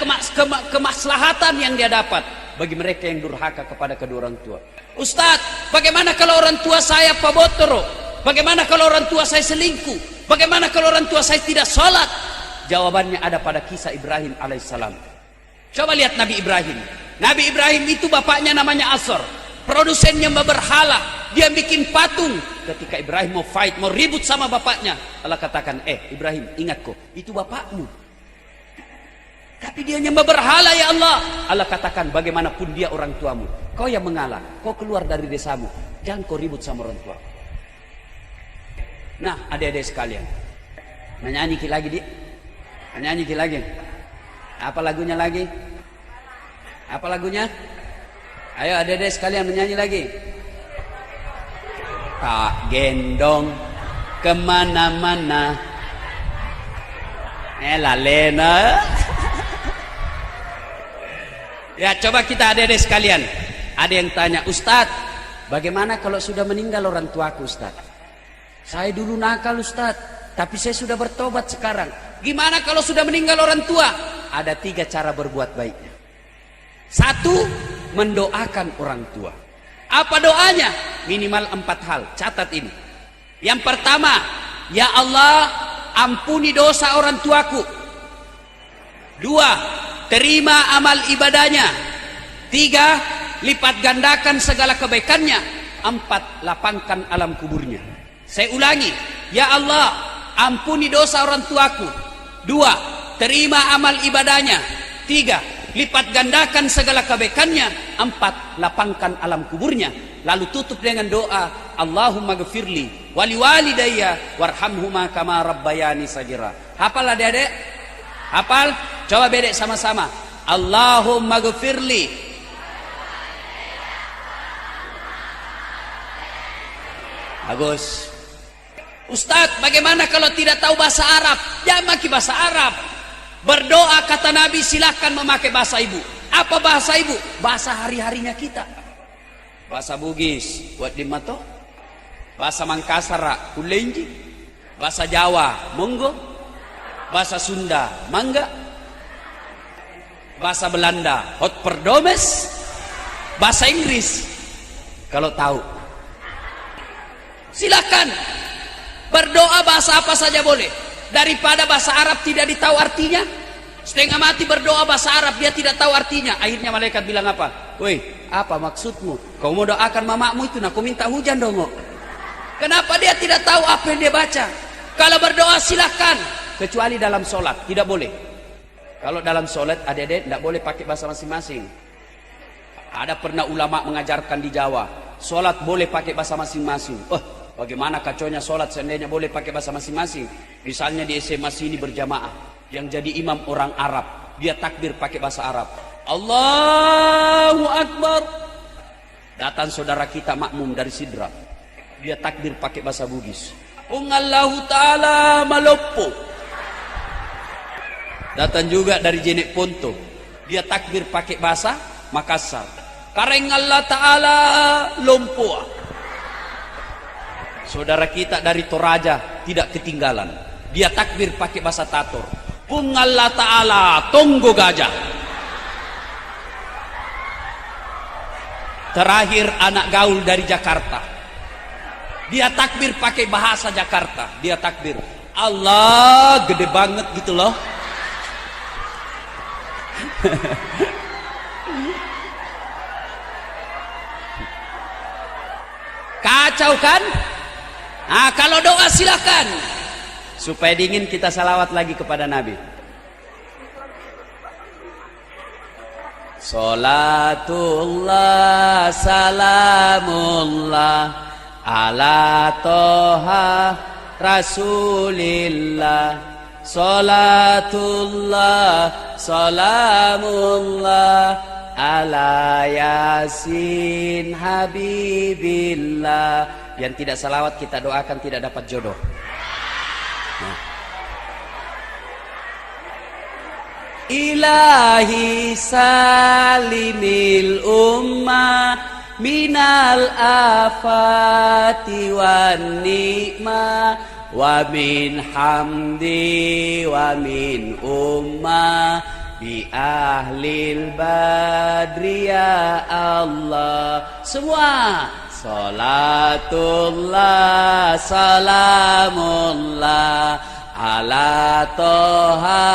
kemaslahatan yang dia dapat bagi mereka yang durhaka kepada kedua orang tua. Ustadz, bagaimana kalau orang tua saya pabotoro? Bagaimana kalau orang tua saya selingkuh? Bagaimana kalau orang tua saya tidak sholat? Jawabannya ada pada kisah Ibrahim alaihissalam. Coba lihat Nabi Ibrahim. Nabi Ibrahim itu bapaknya namanya Azor. Produsennya berhala. Dia bikin patung. Ketika Ibrahim mau fight, mau ribut sama bapaknya, Allah katakan, Ibrahim ingat kok, itu bapakmu. Tapi dia nyembah berhala ya Allah. Allah katakan, bagaimanapun dia orang tuamu, kau yang mengalah, kau keluar dari desamu, jangan kau ribut sama orang tua. Nah adik-adik sekalian, nyanyi lagi di, nyanyi lagi. Apa lagunya lagi? Apa lagunya? Ayo adik-adik sekalian menyanyi lagi. Tak gendong kemana-mana, Lena. Ya coba kita adik-adik sekalian. Ada yang tanya, Ustadz, bagaimana kalau sudah meninggal orang tuaku Ustadz? Saya dulu nakal Ustadz, tapi saya sudah bertobat sekarang. Gimana kalau sudah meninggal orang tua? Ada 3 cara berbuat baiknya. 1, mendoakan orang tua. Apa doanya? Minimal 4 hal. Catat ini. Yang pertama, ya Allah, ampuni dosa orang tuaku. 2, terima amal ibadahnya. 3, lipat gandakan segala kebaikannya. 4, lapangkan alam kuburnya. Saya ulangi, ya Allah, ampuni dosa orang tuaku. 2, terima amal ibadahnya. 3, lipat gandakan segala kebaikannya. 4, lapangkan alam kuburnya. Lalu tutup dengan doa, Allahumma gfirli wali walidayya warhamhuma kama rabbayani sagira. Hafal adik-adik? Hafal? Coba bedek sama-sama. Allahumma gfirli. Bagus. Ustadz, bagaimana kalau tidak tahu bahasa Arab? Jangan pakai bahasa Arab. Berdoa kata Nabi, silahkan memakai bahasa ibu. Apa bahasa ibu? Bahasa hari-harinya kita. Bahasa Bugis buat dimato, bahasa Mangkasar kulenji, bahasa Jawa monggo, bahasa Sunda mangga, bahasa Belanda hot perdomes, bahasa Inggris kalau tahu. Silakan berdoa bahasa apa saja boleh. daripada bahasa Arab tidak ditahu artinya. Setengah mati berdoa bahasa Arab, dia tidak tahu artinya. Akhirnya malaikat bilang apa? Woi, apa maksudmu? Kau mau doakan mamamu itu, nah kau minta hujan dong. Kenapa dia tidak tahu apa yang dia baca? Kalau berdoa silahkan, kecuali dalam sholat tidak boleh. Kalau dalam sholat adik-adik tidak boleh pakai bahasa masing-masing. Ada pernah ulama mengajarkan di Jawa, sholat boleh pakai bahasa masing-masing. Bagaimana kacaunya sholat seandainya boleh pakai bahasa masing-masing. Misalnya di SMA sini berjamaah, yang jadi imam orang Arab, dia takbir pakai bahasa Arab, Allahu Akbar. Datang saudara kita makmum dari Sidra, dia takbir pakai bahasa Bugis, Allahu Ta'ala Malopo. Datang juga dari Jenek Ponto, dia takbir pakai bahasa Makassar, Kareng Allah Ta'ala Lompoa. Saudara kita dari Toraja tidak ketinggalan, dia takbir pakai bahasa Tator, Pung Allah Ta'ala Tonggo Gajah. Terakhir anak gaul dari Jakarta, dia takbir pakai bahasa Jakarta, dia takbir Allah gede banget gitu loh. Kacau kan? Nah, kalau doa silakan. Supaya dingin kita salawat lagi kepada Nabi. Salatullah salamullah ala toha rasulillah. Salatullah salamullah ala yasin habibillah. Yang tidak salawat kita doakan tidak dapat jodoh. Ilahi salimil ummah minal afati wan nikmah wa min hamdi wa min ummah bi ahlil badri ya Allah. Semua salatullah salamullah ala toha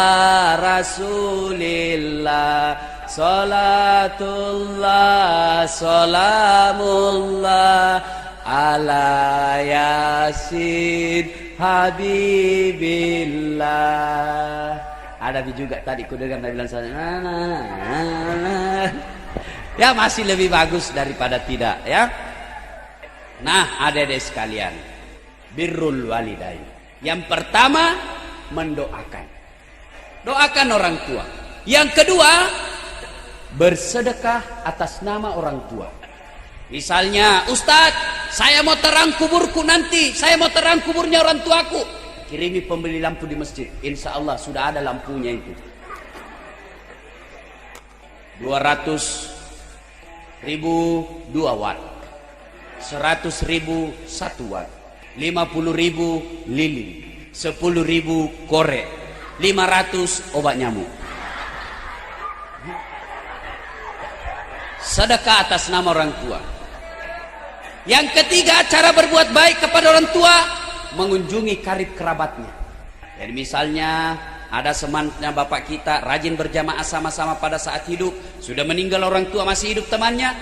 rasulillah. Salatullah salamullah ala yasin habibillah. Ada juga tadi kudengar Nabi bilang ya masih lebih bagus daripada tidak ya. Nah adik-adik sekalian, birrul walidain. Yang pertama mendoakan, doakan orang tua. Yang kedua bersedekah atas nama orang tua. Misalnya, Ustadz, saya mau terang kuburku nanti, saya mau terang kuburnya orang tuaku, kirimi pembeli lampu di masjid. Insya Allah sudah ada lampunya itu, 200.000 2 watt, 100.000 1 watt, 50.000 lilin, 10.000 korek, 500 obat nyamuk. Sedekah atas nama orang tua. Yang ketiga, cara berbuat baik kepada orang tua, mengunjungi karib kerabatnya. Jadi misalnya ada temannya bapak kita rajin berjamaah sama-sama pada saat hidup, sudah meninggal orang tua masih hidup temannya,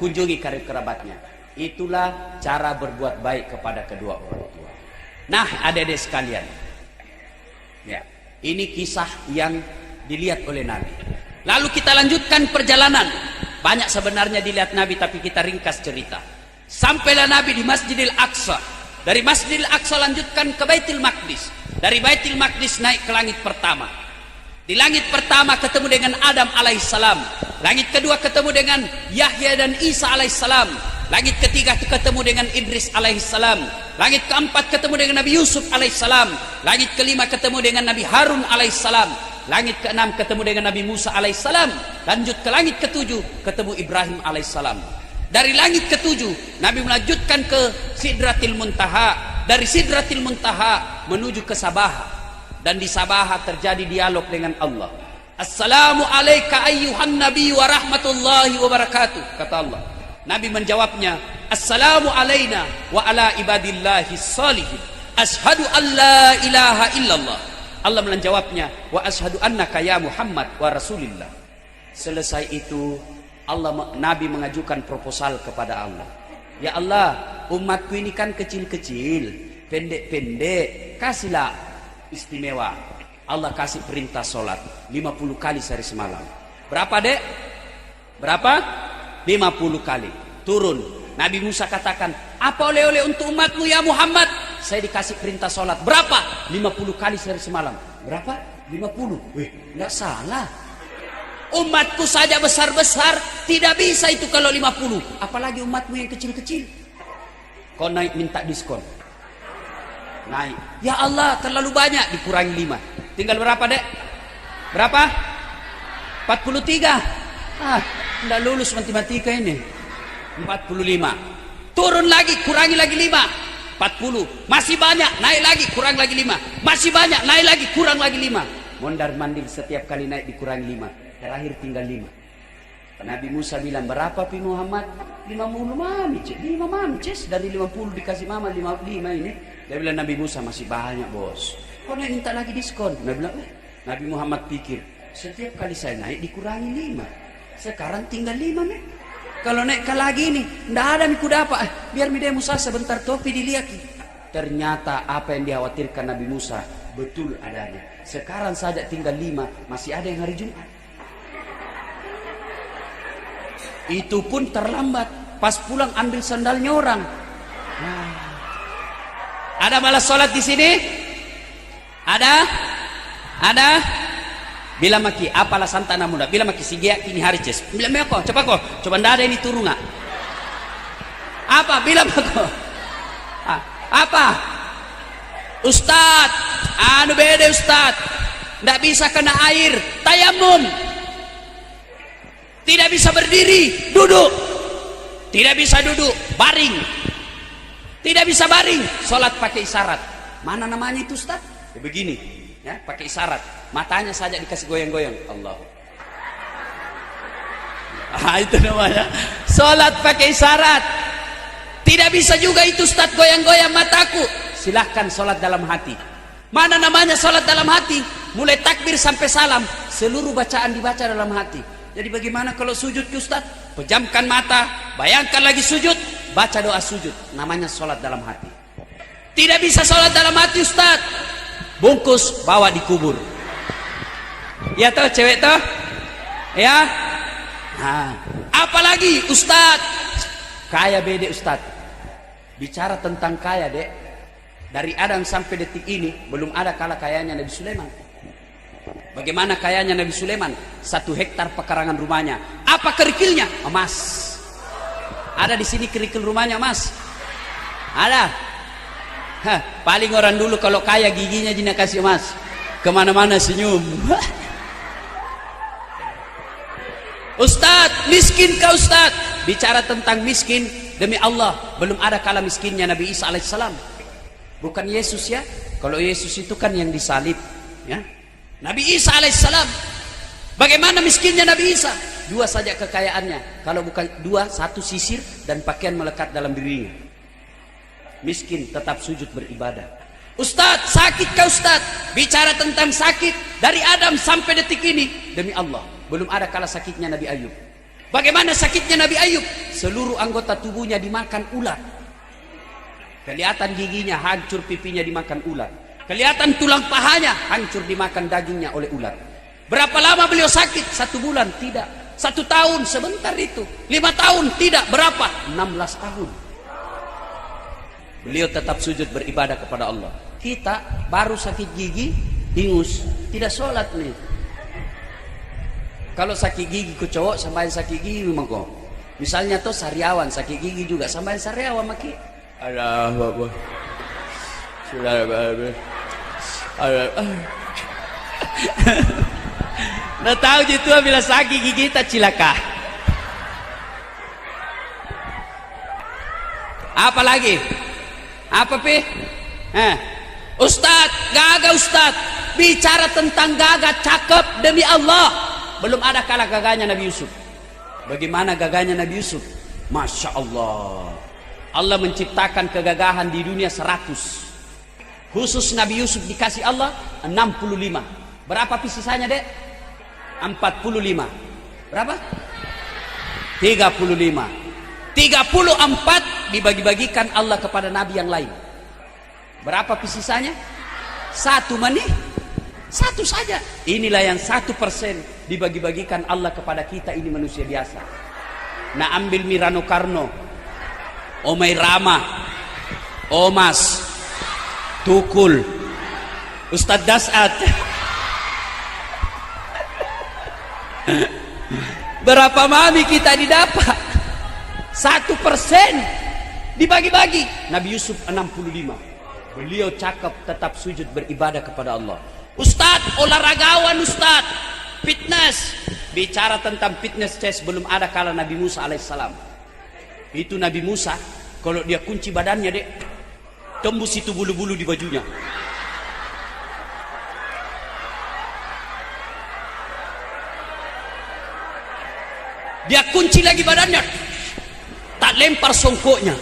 kunjungi karib kerabatnya. Itulah cara berbuat baik kepada kedua orang tua. Nah adik-adik sekalian, ya, ini kisah yang dilihat oleh Nabi. Lalu kita lanjutkan perjalanan. Banyak sebenarnya dilihat Nabi, tapi kita ringkas cerita. Sampailah Nabi di Masjidil Aqsa. Dari Masjidil Aqsa lanjutkan ke Baitul Maqdis. Dari Baitul Maqdis naik ke langit pertama. Di langit pertama ketemu dengan Adam alaihissalam. Langit kedua ketemu dengan Yahya dan Isa alaihissalam. Langit ketiga ketemu dengan Idris alaihissalam. Langit keempat ketemu dengan Nabi Yusuf alaihissalam. Langit kelima ketemu dengan Nabi Harun alaihissalam. Langit keenam ketemu dengan Nabi Musa alaihissalam. Lanjut ke langit ketujuh ketemu Ibrahim alaihissalam. Dari langit ketujuh Nabi melanjutkan ke Sidratil Muntaha. Dari Sidratil Muntaha menuju ke Sabah. Dan di Sabah terjadi dialog dengan Allah. Assalamu alayka ayyuhan nabi wa rahmatullahi wa barakatuh, kata Allah. Nabi menjawabnya, Assalamu alayna wa ala ibadillahi salihin. Ashhadu an la ilaha illallah. Allah menjawabnya, wa ashhadu annaka ya Muhammad wa rasulillah. Selesai itu Nabi mengajukan proposal kepada Allah. Ya Allah, umatku ini kan kecil-kecil, pendek-pendek, kasihlah istimewa. Allah kasih perintah sholat 50 kali sehari semalam. Berapa dek? Berapa? 50 kali. Turun. Nabi Musa katakan, apa oleh-oleh untuk umatmu ya Muhammad? Saya dikasih perintah sholat. Berapa? 50 kali sehari semalam. Berapa? 50. Wih, enggak salah. Umatku saja besar-besar, tidak bisa itu kalau 50. Apalagi umatmu yang kecil-kecil. Kau naik minta diskon. Naik. Ya Allah, terlalu banyak, dikurangi 5. Tinggal berapa dek? Berapa? 43. Tidak lulus matematika ini. 45. Turun lagi, kurangi lagi 5. 40. Masih banyak, naik lagi, kurang lagi 5. Masih banyak, naik lagi, kurang lagi 5. Mondar mandir setiap kali naik dikurangi 5. Terakhir tinggal 5. Nabi Musa bilang, berapa pi Muhammad? 50 mami, 5 mami, dari 50 dikasih mama 55 ini. Dia bilang, Nabi Musa masih banyak bos. Kau naik minta lagi diskon. Nabi bilang, Nabi Muhammad pikir, setiap kali saya naik dikurangi 5. Sekarang tinggal 5 nih. Kalau naik lagi nih, ndak ada miku dapat. Biar midai Musa sebentar topi dilihat. Ternyata apa yang dikhawatirkan Nabi Musa betul adanya. Sekarang saja tinggal 5, masih ada yang hari Jumat. Itu pun terlambat. Pas pulang ambil sandalnya orang. Ada malas sholat di sini? Ada? Ada? Bila maki apalah santana muda. Bila maki sigia kini hari ces. Bila meko, coba kok. Coba ndak ada ini turun nggak? Apa? Bila mako? Apa? Ustad, anu beda Ustad. Ndak bisa kena air. Tayamum. Tidak bisa berdiri, duduk. Tidak bisa duduk, baring. Tidak bisa baring, sholat pakai isyarat. Mana namanya itu Ustaz? Ya begini, ya, pakai isyarat. Matanya saja dikasih goyang-goyang. Allah. Itu namanya sholat pakai isyarat. Tidak bisa juga itu Ustaz goyang-goyang mataku. Silahkan sholat dalam hati. Mana namanya sholat dalam hati? Mulai takbir sampai salam, seluruh bacaan dibaca dalam hati. Jadi bagaimana kalau sujud ke Ustaz? Pejamkan mata, bayangkan lagi sujud, baca doa sujud. Namanya sholat dalam hati. Tidak bisa sholat dalam hati Ustaz. Bungkus, bawa dikubur. Ya toh cewek toh? Ya. Apalagi Ustaz? Kaya beda Ustaz. Bicara tentang kaya dek. Dari Adam sampai detik ini belum ada kalah kayanya Nabi Sulaiman. Bagaimana kayanya Nabi Sulaiman? 1 hektar pekarangan rumahnya. Apa kerikilnya? Emas. Ada di sini kerikil rumahnya emas? Ada? Paling orang dulu kalau kaya giginya jina kasih emas. Kemana-mana senyum. Ustadz, miskin kau Ustadz. Bicara tentang miskin, demi Allah, belum ada kala miskinnya Nabi Isa alaihissalam. Bukan Yesus ya. Kalau Yesus itu kan yang disalib, ya. Nabi Isa alaihissalam. Bagaimana miskinnya Nabi Isa? 2 saja kekayaannya. Kalau bukan 2, 1 sisir dan pakaian melekat dalam dirinya. Miskin tetap sujud beribadah. Ustadz, sakit kau Ustadz? Bicara tentang sakit, dari Adam sampai detik ini, demi Allah, belum ada kala sakitnya Nabi Ayub. Bagaimana sakitnya Nabi Ayub? Seluruh anggota tubuhnya dimakan ular. Kelihatan giginya hancur, pipinya dimakan ular. Kelihatan tulang pahanya hancur dimakan dagingnya oleh ular. Berapa lama beliau sakit? 1 bulan? Tidak. 1 tahun? Sebentar itu. 5 tahun? Tidak. Berapa? 16 tahun. Beliau tetap sujud beribadah kepada Allah. Kita baru sakit gigi, ingus, tidak sholat nih. Kalau sakit gigi ke cowok, sampai sakit gigi memang kok. Misalnya tuh sariawan sakit gigi juga, sampai sariawan maki. Allah Akbar. Sudah nggak tahu gitu bila sakit gigi tak cilaka. Apa lagi? Apa pi? Ustadz, gagah Ustadz. Bicara tentang gagah cakep demi Allah. Belum ada kalah gagahnya Nabi Yusuf. Bagaimana gagahnya Nabi Yusuf? Masya Allah. Allah menciptakan kegagahan di dunia 100. Khusus Nabi Yusuf dikasih Allah 65. Berapa sisanya, Dek? 45. Berapa? 35. 34 dibagi-bagikan Allah kepada nabi yang lain. Berapa sisanya? 1 menit. 1 saja. Inilah yang 1% dibagi-bagikan Allah kepada kita, ini manusia biasa. Nah, ambil Mirano Karno, Omai Rama, Omas, Tukul, Ustadz Dasat. Berapa mami kita didapat? 1% dibagi-bagi. Nabi Yusuf 65. Beliau cakap tetap sujud beribadah kepada Allah. Ustadz, olahragawan Ustadz, fitness. Bicara tentang fitness chest belum ada kala Nabi Musa alaihissalam. Itu Nabi Musa, kalau dia kunci badannya, Dek, tembus itu bulu-bulu di bajunya. Dia kunci lagi badannya, tak lempar songkoknya.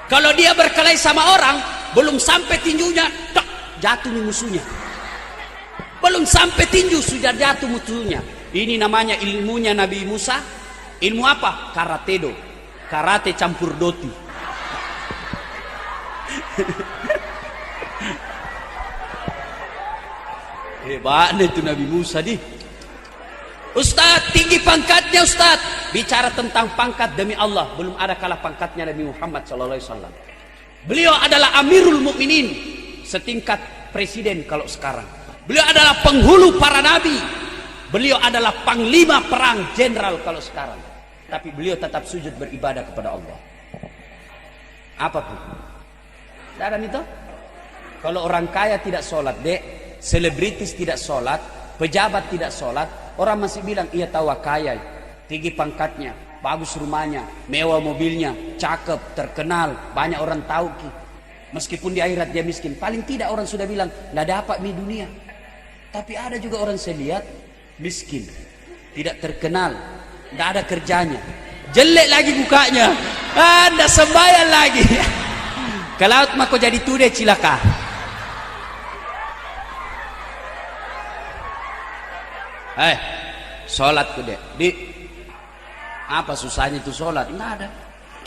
Kalau dia berkelahi sama orang, belum sampai tinjunya, tak jatuh nih musuhnya. Belum sampai tinju sudah jatuh musuhnya. Ini namanya ilmunya Nabi Musa. Ilmu apa? Karatedo. Karate campur doti. Hebat itu Nabi Musa di. Ustadz, tinggi pangkatnya Ustadz. Bicara tentang pangkat demi Allah, belum ada kalah pangkatnya Nabi Muhammad SAW. Beliau adalah Amirul Mukminin, setingkat presiden kalau sekarang. Beliau adalah penghulu para nabi. Beliau adalah panglima perang jenderal kalau sekarang. Tapi beliau tetap sujud beribadah kepada Allah. Apapun. Dan itu, kalau orang kaya tidak sholat, Dek, selebritis tidak sholat, pejabat tidak sholat, orang masih bilang ia tahu kaya, tinggi pangkatnya, bagus rumahnya, mewah mobilnya, cakep, terkenal, banyak orang tahu. Meskipun di akhirat dia miskin, paling tidak orang sudah bilang nggak dapat di dunia. Tapi ada juga orang saya lihat miskin, tidak terkenal, nggak ada kerjanya, jelek lagi mukanya, nggak sembahyang lagi. Kalau mako jadi tude cilaka. Sholat ku, Dek. Di apa susahnya itu sholat? Nggak ada.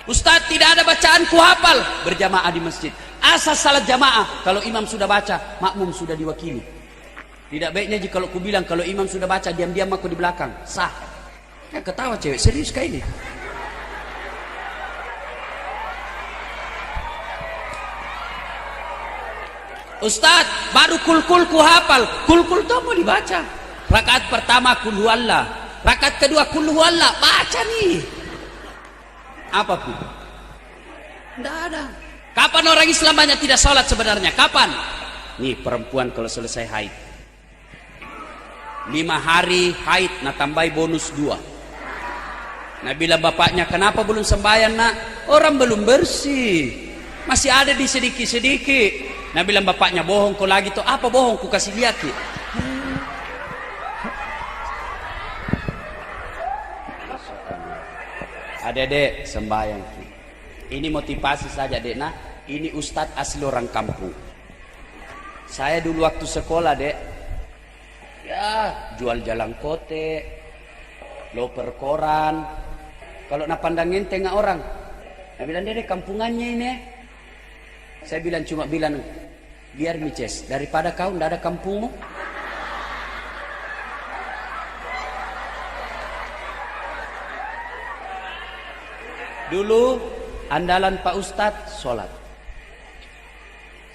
Ustadz, tidak ada bacaan ku hafal. Berjamaah di masjid. Asas salat jamaah. Kalau imam sudah baca, makmum sudah diwakili. Tidak baiknya jika kalau ku bilang kalau imam sudah baca, diam-diam aku di belakang. Sah. Ya ketawa cewek, serius kayak ini. Ustadz, baru kul-kul ku hafal. Kul-kul itu mau dibaca. Rakaat pertama kul huwallah, rakaat kedua kul huwallah, baca nih. Apa pun? Tidak ada. Kapan orang Islam banyak tidak sholat sebenarnya? Kapan? Nih perempuan kalau selesai haid, 5 hari haid, nah tambahi bonus 2. Nah bilang bapaknya, kenapa belum sembahyang nak? Orang belum bersih, masih ada di sedikit-sedikit. Nah bilang bapaknya, bohong kau lagi tuh. Apa bohong? Ku kasih lihat ki. Adek-dek sembahyang. Ini motivasi saja, Dek. Nah, ini ustadz asli orang kampung. Saya dulu waktu sekolah, Dek, ya jual jalan kote, loper koran. Kalau nak pandangin tengah orang, saya bilang, Dek, kampungannya ini. Saya bilang, cuma bilang, biar mices, daripada kau ndak ada kampungmu. Dulu andalan Pak Ustadz sholat.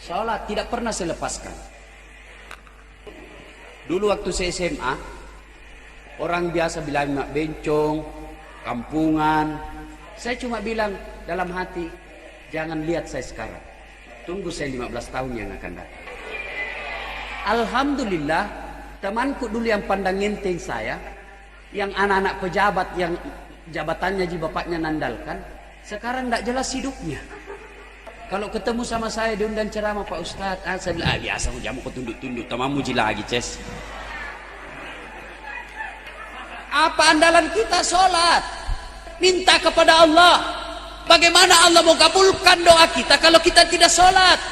Sholat tidak pernah saya lepaskan. Dulu waktu saya SMA, orang biasa bilang mak bencong, kampungan. Saya cuma bilang dalam hati, jangan lihat saya sekarang, tunggu saya 15 tahun yang akan datang. Alhamdulillah, temanku dulu yang pandang enteng saya, yang anak-anak pejabat yang jabatannya ji bapaknya nandalkan, sekarang tidak jelas hidupnya. Kalau ketemu sama saya diundang ceramah Pak Ustadz, saya bilang, biasa jamu kau tunduk-tunduk, tamamu ji lagi ces. Apa andalan kita? Sholat, minta kepada Allah. Bagaimana Allah mau kabulkan doa kita kalau kita tidak sholat?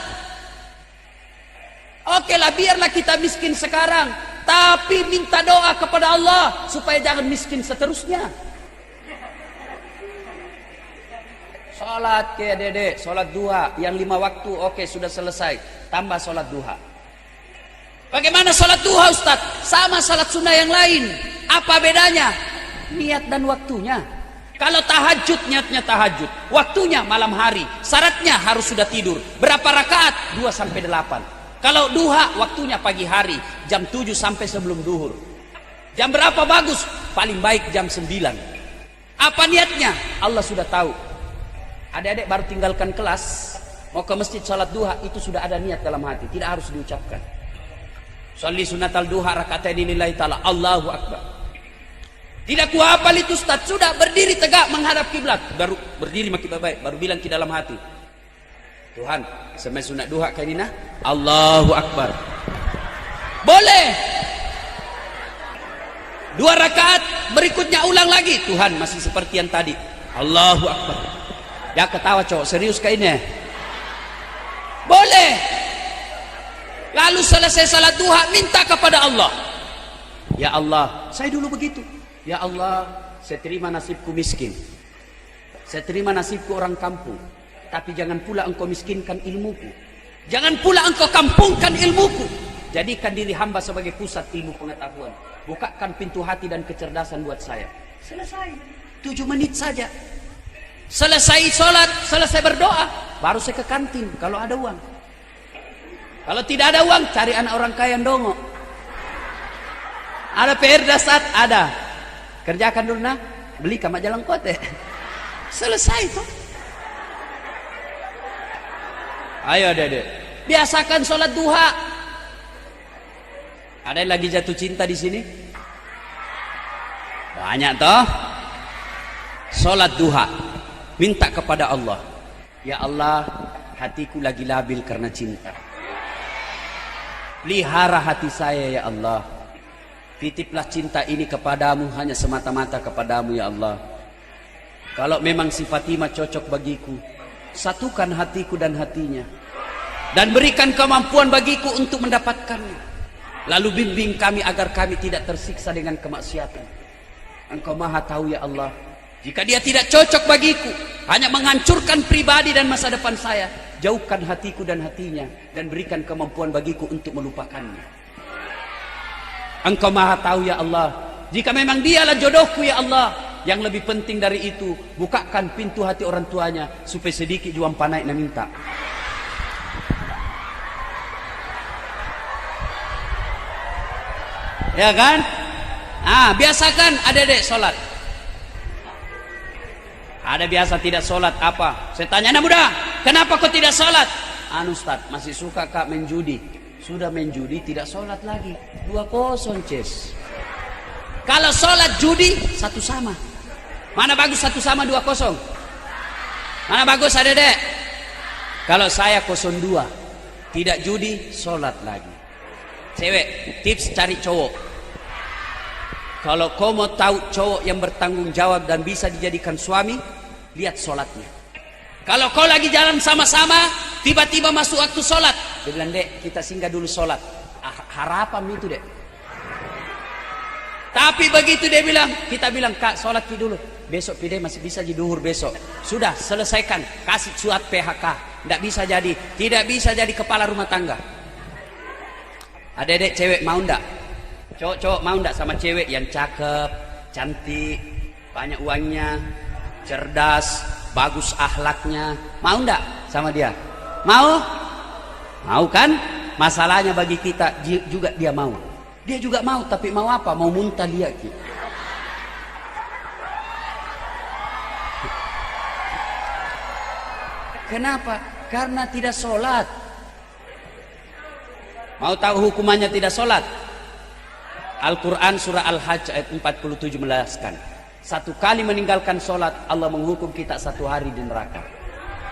Oke lah, biarlah kita miskin sekarang, tapi minta doa kepada Allah supaya jangan miskin seterusnya. Sholat ke dede, sholat duha yang 5 waktu, oke sudah selesai, tambah sholat duha. Bagaimana sholat duha Ustaz? Sama sholat sunnah yang lain. Apa bedanya? Niat dan waktunya. Kalau tahajud, niatnya tahajud, waktunya malam hari, syaratnya harus sudah tidur. Berapa rakaat? 2 sampai 8. Kalau duha, waktunya pagi hari, jam 7 sampai sebelum duhur. Jam berapa bagus? Paling baik jam 9. Apa niatnya? Allah sudah tahu. Adik-adik baru tinggalkan kelas, mau ke masjid sholat duha, itu sudah ada niat dalam hati, tidak harus diucapkan. Sholli sunatal duha raka'ataini lillahi ta'ala, Allahu Akbar. Tidak ku hafal itu Ustaz, sudah berdiri tegak menghadap kiblat, baru berdiri makin baik, baru bilang ke dalam hati, Tuhan, semai sunat duha kainina, Allahu Akbar. Boleh. 2 rakaat berikutnya ulang lagi, Tuhan masih seperti yang tadi, Allahu Akbar. Ya ketawa cowok, serius kayaknya. Boleh. Lalu selesai salat duha, minta kepada Allah. Ya Allah, saya dulu begitu. Ya Allah, saya terima nasibku miskin. Saya terima nasibku orang kampung. Tapi jangan pula engkau miskinkan ilmuku. Jangan pula engkau kampungkan ilmuku. Jadikan diri hamba sebagai pusat ilmu pengetahuan. Bukakan pintu hati dan kecerdasan buat saya. Selesai. 7 menit saja. Selesai sholat, selesai berdoa, baru saya ke kantin kalau ada uang. Kalau tidak ada uang, cari anak orang kaya yang dongok. Ada PR dasar, ada. Kerjakan dulu nah, beli ke Majalah Kote. Selesai tuh. Ayo adek-adek, biasakan sholat duha. Ada yang lagi jatuh cinta di sini? Banyak toh. Sholat duha, minta kepada Allah. Ya Allah, hatiku lagi labil karena cinta. Pelihara hati saya ya Allah. Titiplah cinta ini kepadamu, hanya semata-mata kepadamu ya Allah. Kalau memang si Fatimah cocok bagiku, satukan hatiku dan hatinya, dan berikan kemampuan bagiku untuk mendapatkannya. Lalu bimbing kami agar kami tidak tersiksa dengan kemaksiatan. Engkau maha tahu ya Allah. Jika dia tidak cocok bagiku, hanya menghancurkan pribadi dan masa depan saya, jauhkan hatiku dan hatinya, dan berikan kemampuan bagiku untuk melupakannya. Engkau maha tahu ya Allah. Jika memang dialah jodohku ya Allah, yang lebih penting dari itu, bukakan pintu hati orang tuanya, supaya sedikit juang panai na minta. Ya kan? Biasakan adik-adik sholat. Ada biasa tidak sholat apa? Saya tanya anak muda, kenapa kau tidak sholat? Ustaz, masih suka kak main judi. Sudah main judi tidak sholat lagi. 2-0 Ces. Kalau sholat judi satu sama. Mana bagus satu sama 2-0? Mana bagus adek-adek? Kalau saya 0-2, tidak judi, sholat lagi. Cewek, tips cari cowok. Kalau kau mau tahu cowok yang bertanggung jawab dan bisa dijadikan suami, lihat sholatnya. Kalau kau lagi jalan sama-sama, tiba-tiba masuk waktu sholat, dia bilang, dek kita singgah dulu sholat. Harapan itu dek. Tapi begitu dia bilang, kita bilang, kak sholat dulu, besok pide masih bisa jadi duhur besok. Sudah selesaikan, kasih surat PHK. Tidak bisa jadi, tidak bisa jadi kepala rumah tangga. Adek-adek cewek mau ndak? Cowok-cowok mau ndak sama cewek yang cakep, cantik, banyak uangnya, cerdas, bagus akhlaknya? Mau ndak sama dia? Mau? Mau kan? Masalahnya bagi kita juga dia mau. Dia juga mau, tapi mau apa? Mau muntah dia. Kenapa? Karena tidak sholat. Mau tahu hukumannya tidak sholat? Al-Quran surah Al-Hajj ayat 47 menjelaskan, 1 kali meninggalkan sholat, Allah menghukum kita 1 hari di neraka.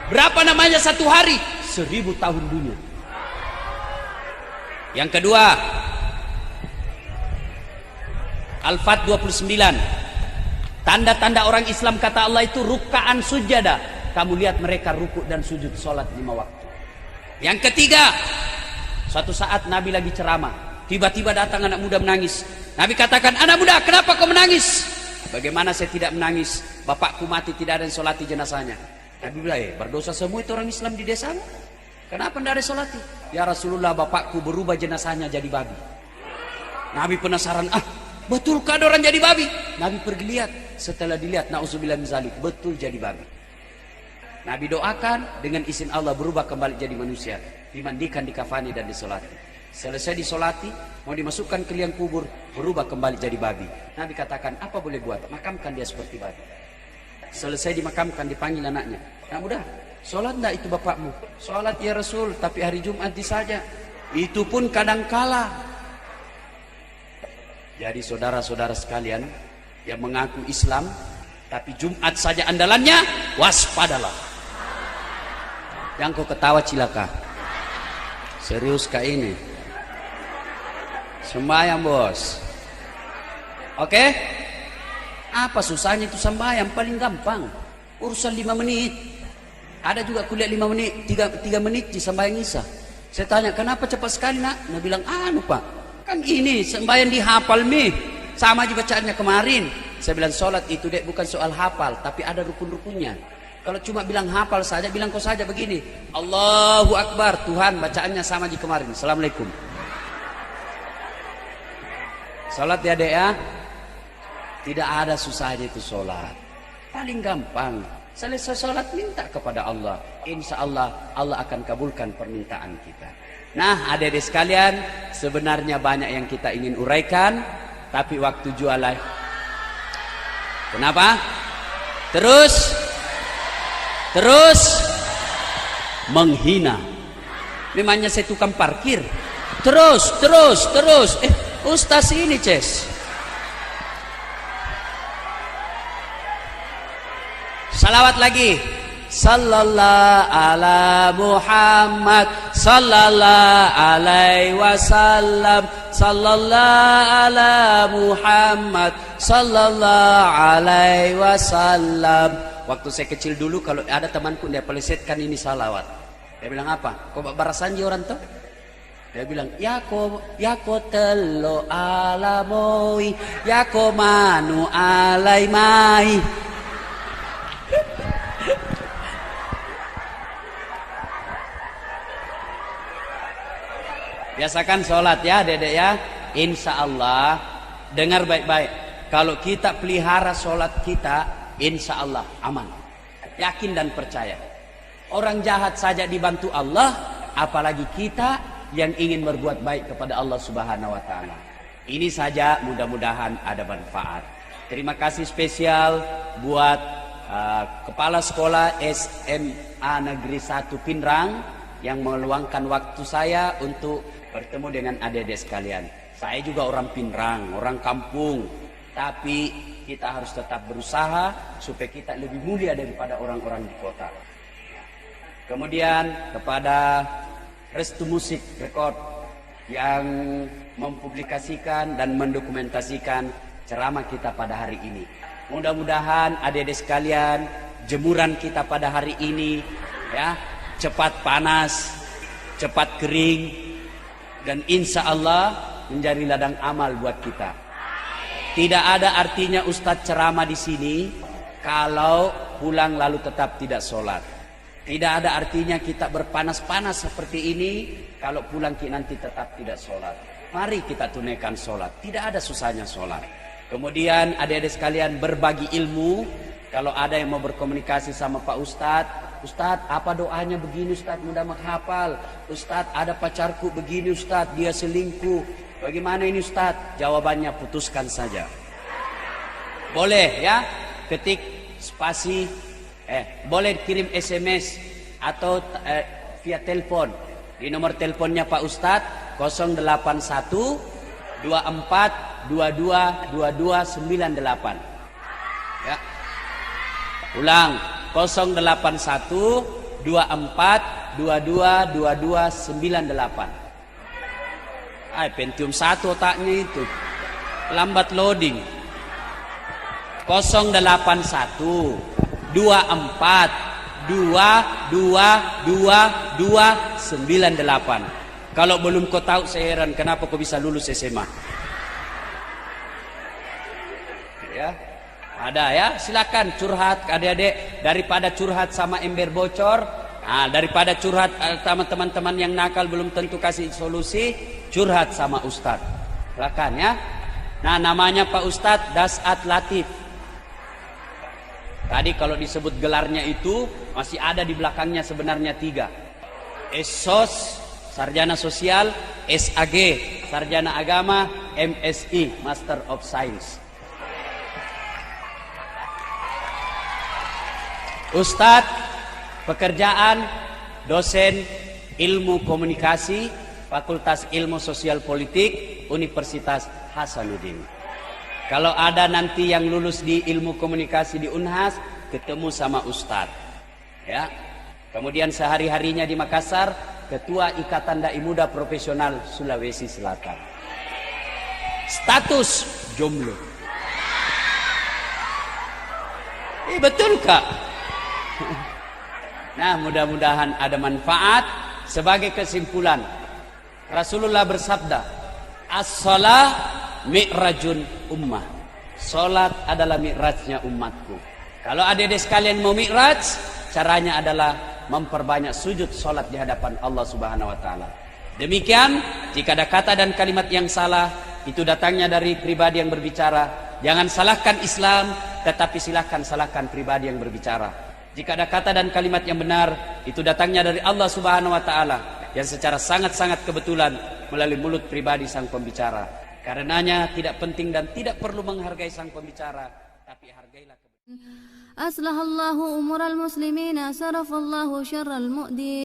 Berapa namanya 1 hari? 1000 tahun dunia. Yang kedua, Al-Fat 29, tanda-tanda orang Islam kata Allah itu ruk'an sujada. Kamu lihat mereka rukuk dan sujud sholat 5 waktu. Yang ketiga, Suatu saat Nabi lagi ceramah, tiba-tiba datang anak muda menangis. Nabi katakan, anak muda, kenapa kau menangis? Bagaimana saya tidak menangis? Bapakku mati, tidak ada yang solati jenazahnya. Nabi bilang, berdosa semua itu orang Islam di desamu. Kenapa tidak ada solati? Ya Rasulullah, bapakku berubah jenazahnya jadi babi. Nabi penasaran, betulkah ada orang jadi babi? Nabi pergi lihat. Setelah dilihat, na'udzubillah min zalik, betul jadi babi. Nabi doakan, dengan izin Allah berubah kembali jadi manusia. Dimandikan, dikafani dan disolati. Selesai disolati, mau dimasukkan ke liang kubur, berubah kembali jadi babi. Nabi katakan, apa boleh buat? Makamkan dia seperti babi. Selesai dimakamkan, dipanggil anaknya. Nah mudah, sholat enggak itu bapakmu? Sholat ya Rasul, tapi hari Jumat saja. Itu pun kadang kala. Jadi saudara-saudara sekalian yang mengaku Islam, tapi Jumat saja andalannya, waspadalah. Yang kau ketawa cilaka. Serius kah ini? Sembahyang bos. Oke? Apa susahnya itu sembahyang? Paling gampang. Urusan 5 menit. Ada juga kuliah 5 menit, 3 menit di sembahyang Isya. Saya tanya, kenapa cepat sekali nak? Dia bilang, pak, kan ini sembahyang dihafal nih. Sama aja bacaannya kemarin. Saya bilang, sholat itu dek bukan soal hafal, tapi ada rukun-rukunnya. Kalau cuma bilang hafal saja, bilang kau saja begini, Allahu Akbar, Tuhan, bacaannya sama aja kemarin. Assalamualaikum. Sholat ya dek ya. Tidak ada susahnya itu sholat. Paling gampang. Selesai sholat minta kepada Allah. Insya Allah Allah akan kabulkan permintaan kita. Nah adik-adik sekalian, sebenarnya banyak yang kita ingin uraikan, tapi waktu jualan. Kenapa? Terus menghina. Memangnya saya tukang parkir. Terus. Ustaz ini Ces. Salawat lagi. Sallallahu ala Muhammad, sallallahu alaihi wasallam, sallallahu ala Muhammad, sallallahu alaihi wasallam. Waktu saya kecil dulu, kalau ada temanku dia pelesetkan ini salawat. Dia bilang apa? Kau barasanji orang tuh? Dia bilang, ya ko telo alamoi, ya ko manu alai mai. Biasakan sholat ya dedek ya. Insya Allah, dengar baik-baik, kalau kita pelihara sholat kita, insya Allah aman. Yakin dan percaya. Orang jahat saja dibantu Allah, apalagi kita yang ingin berbuat baik kepada Allah Subhanahu wa Ta'ala. Ini saja, mudah-mudahan ada manfaat. Terima kasih spesial buat Kepala Sekolah SMA Negeri 1 Pinrang yang meluangkan waktu saya untuk bertemu dengan adik-adik sekalian. Saya juga orang Pinrang, orang kampung, tapi kita harus tetap berusaha supaya kita lebih mulia daripada orang-orang di kota. Kemudian kepada Restu Musik Record yang mempublikasikan dan mendokumentasikan ceramah kita pada hari ini. Mudah-mudahan adik-adik sekalian, jemuran kita pada hari ini ya cepat panas, cepat kering, dan insya Allah menjadi ladang amal buat kita. Tidak ada artinya Ustadz ceramah di sini kalau pulang lalu tetap tidak sholat. Tidak ada artinya kita berpanas-panas seperti ini kalau pulang nanti tetap tidak sholat. Mari kita tunaikan sholat. Tidak ada susahnya sholat. Kemudian adik-adik sekalian berbagi ilmu. Kalau ada yang mau berkomunikasi sama Pak Ustadz, Ustadz apa doanya begini Ustadz, mudah menghafal. Ustadz ada pacarku begini Ustadz, dia selingkuh. Bagaimana ini Ustadz? Jawabannya putuskan saja. Boleh ya, ketik spasi, boleh kirim SMS atau via telepon. Di nomor teleponnya Pak Ustadz 081 24 22 22 98. Ya. Ulang 081 24 22 22 98. Pentium 1 otaknya itu. Lambat loading. 081 24 22 22 98. Kalau belum kau tahu saya heran kenapa kau bisa lulus SMA. Ya, ada ya, silakan curhat ke adik-adik. Daripada curhat sama ember bocor, daripada curhat sama teman-teman yang nakal belum tentu kasih solusi, curhat sama Ustadz. Silakan ya. Nah, namanya Pak Ustadz Dasat Latif. Tadi kalau disebut gelarnya itu masih ada di belakangnya sebenarnya 3. SOS, Sarjana Sosial, SAG, Sarjana Agama, MSI, Master of Science. Ustadz, pekerjaan, dosen ilmu komunikasi, Fakultas Ilmu Sosial Politik, Universitas Hasanuddin. Kalau ada nanti yang lulus di ilmu komunikasi di Unhas, ketemu sama Ustadz. Ya. Kemudian sehari-harinya di Makassar, Ketua Ikatan Dai Muda Profesional Sulawesi Selatan. Status jomblo. Betul Kak? Nah, mudah-mudahan ada manfaat. Sebagai kesimpulan, Rasulullah bersabda, as-shalah mi'rajun ummah. Salat adalah mi'rajnya umatku. Kalau adik-adik sekalian mau mi'raj, caranya adalah memperbanyak sujud salat di hadapan Allah Subhanahu wa taala. Demikian, jika ada kata dan kalimat yang salah, itu datangnya dari pribadi yang berbicara. Jangan salahkan Islam, tetapi silakan salahkan pribadi yang berbicara. Jika ada kata dan kalimat yang benar, itu datangnya dari Allah Subhanahu wa taala yang secara sangat-sangat kebetulan melalui mulut pribadi sang pembicara. Karenanya tidak penting dan tidak perlu menghargai sang pembicara, tapi hargailah kebetulan. Aslahallahu umural muslimina, sarafallahu syarral mu'di.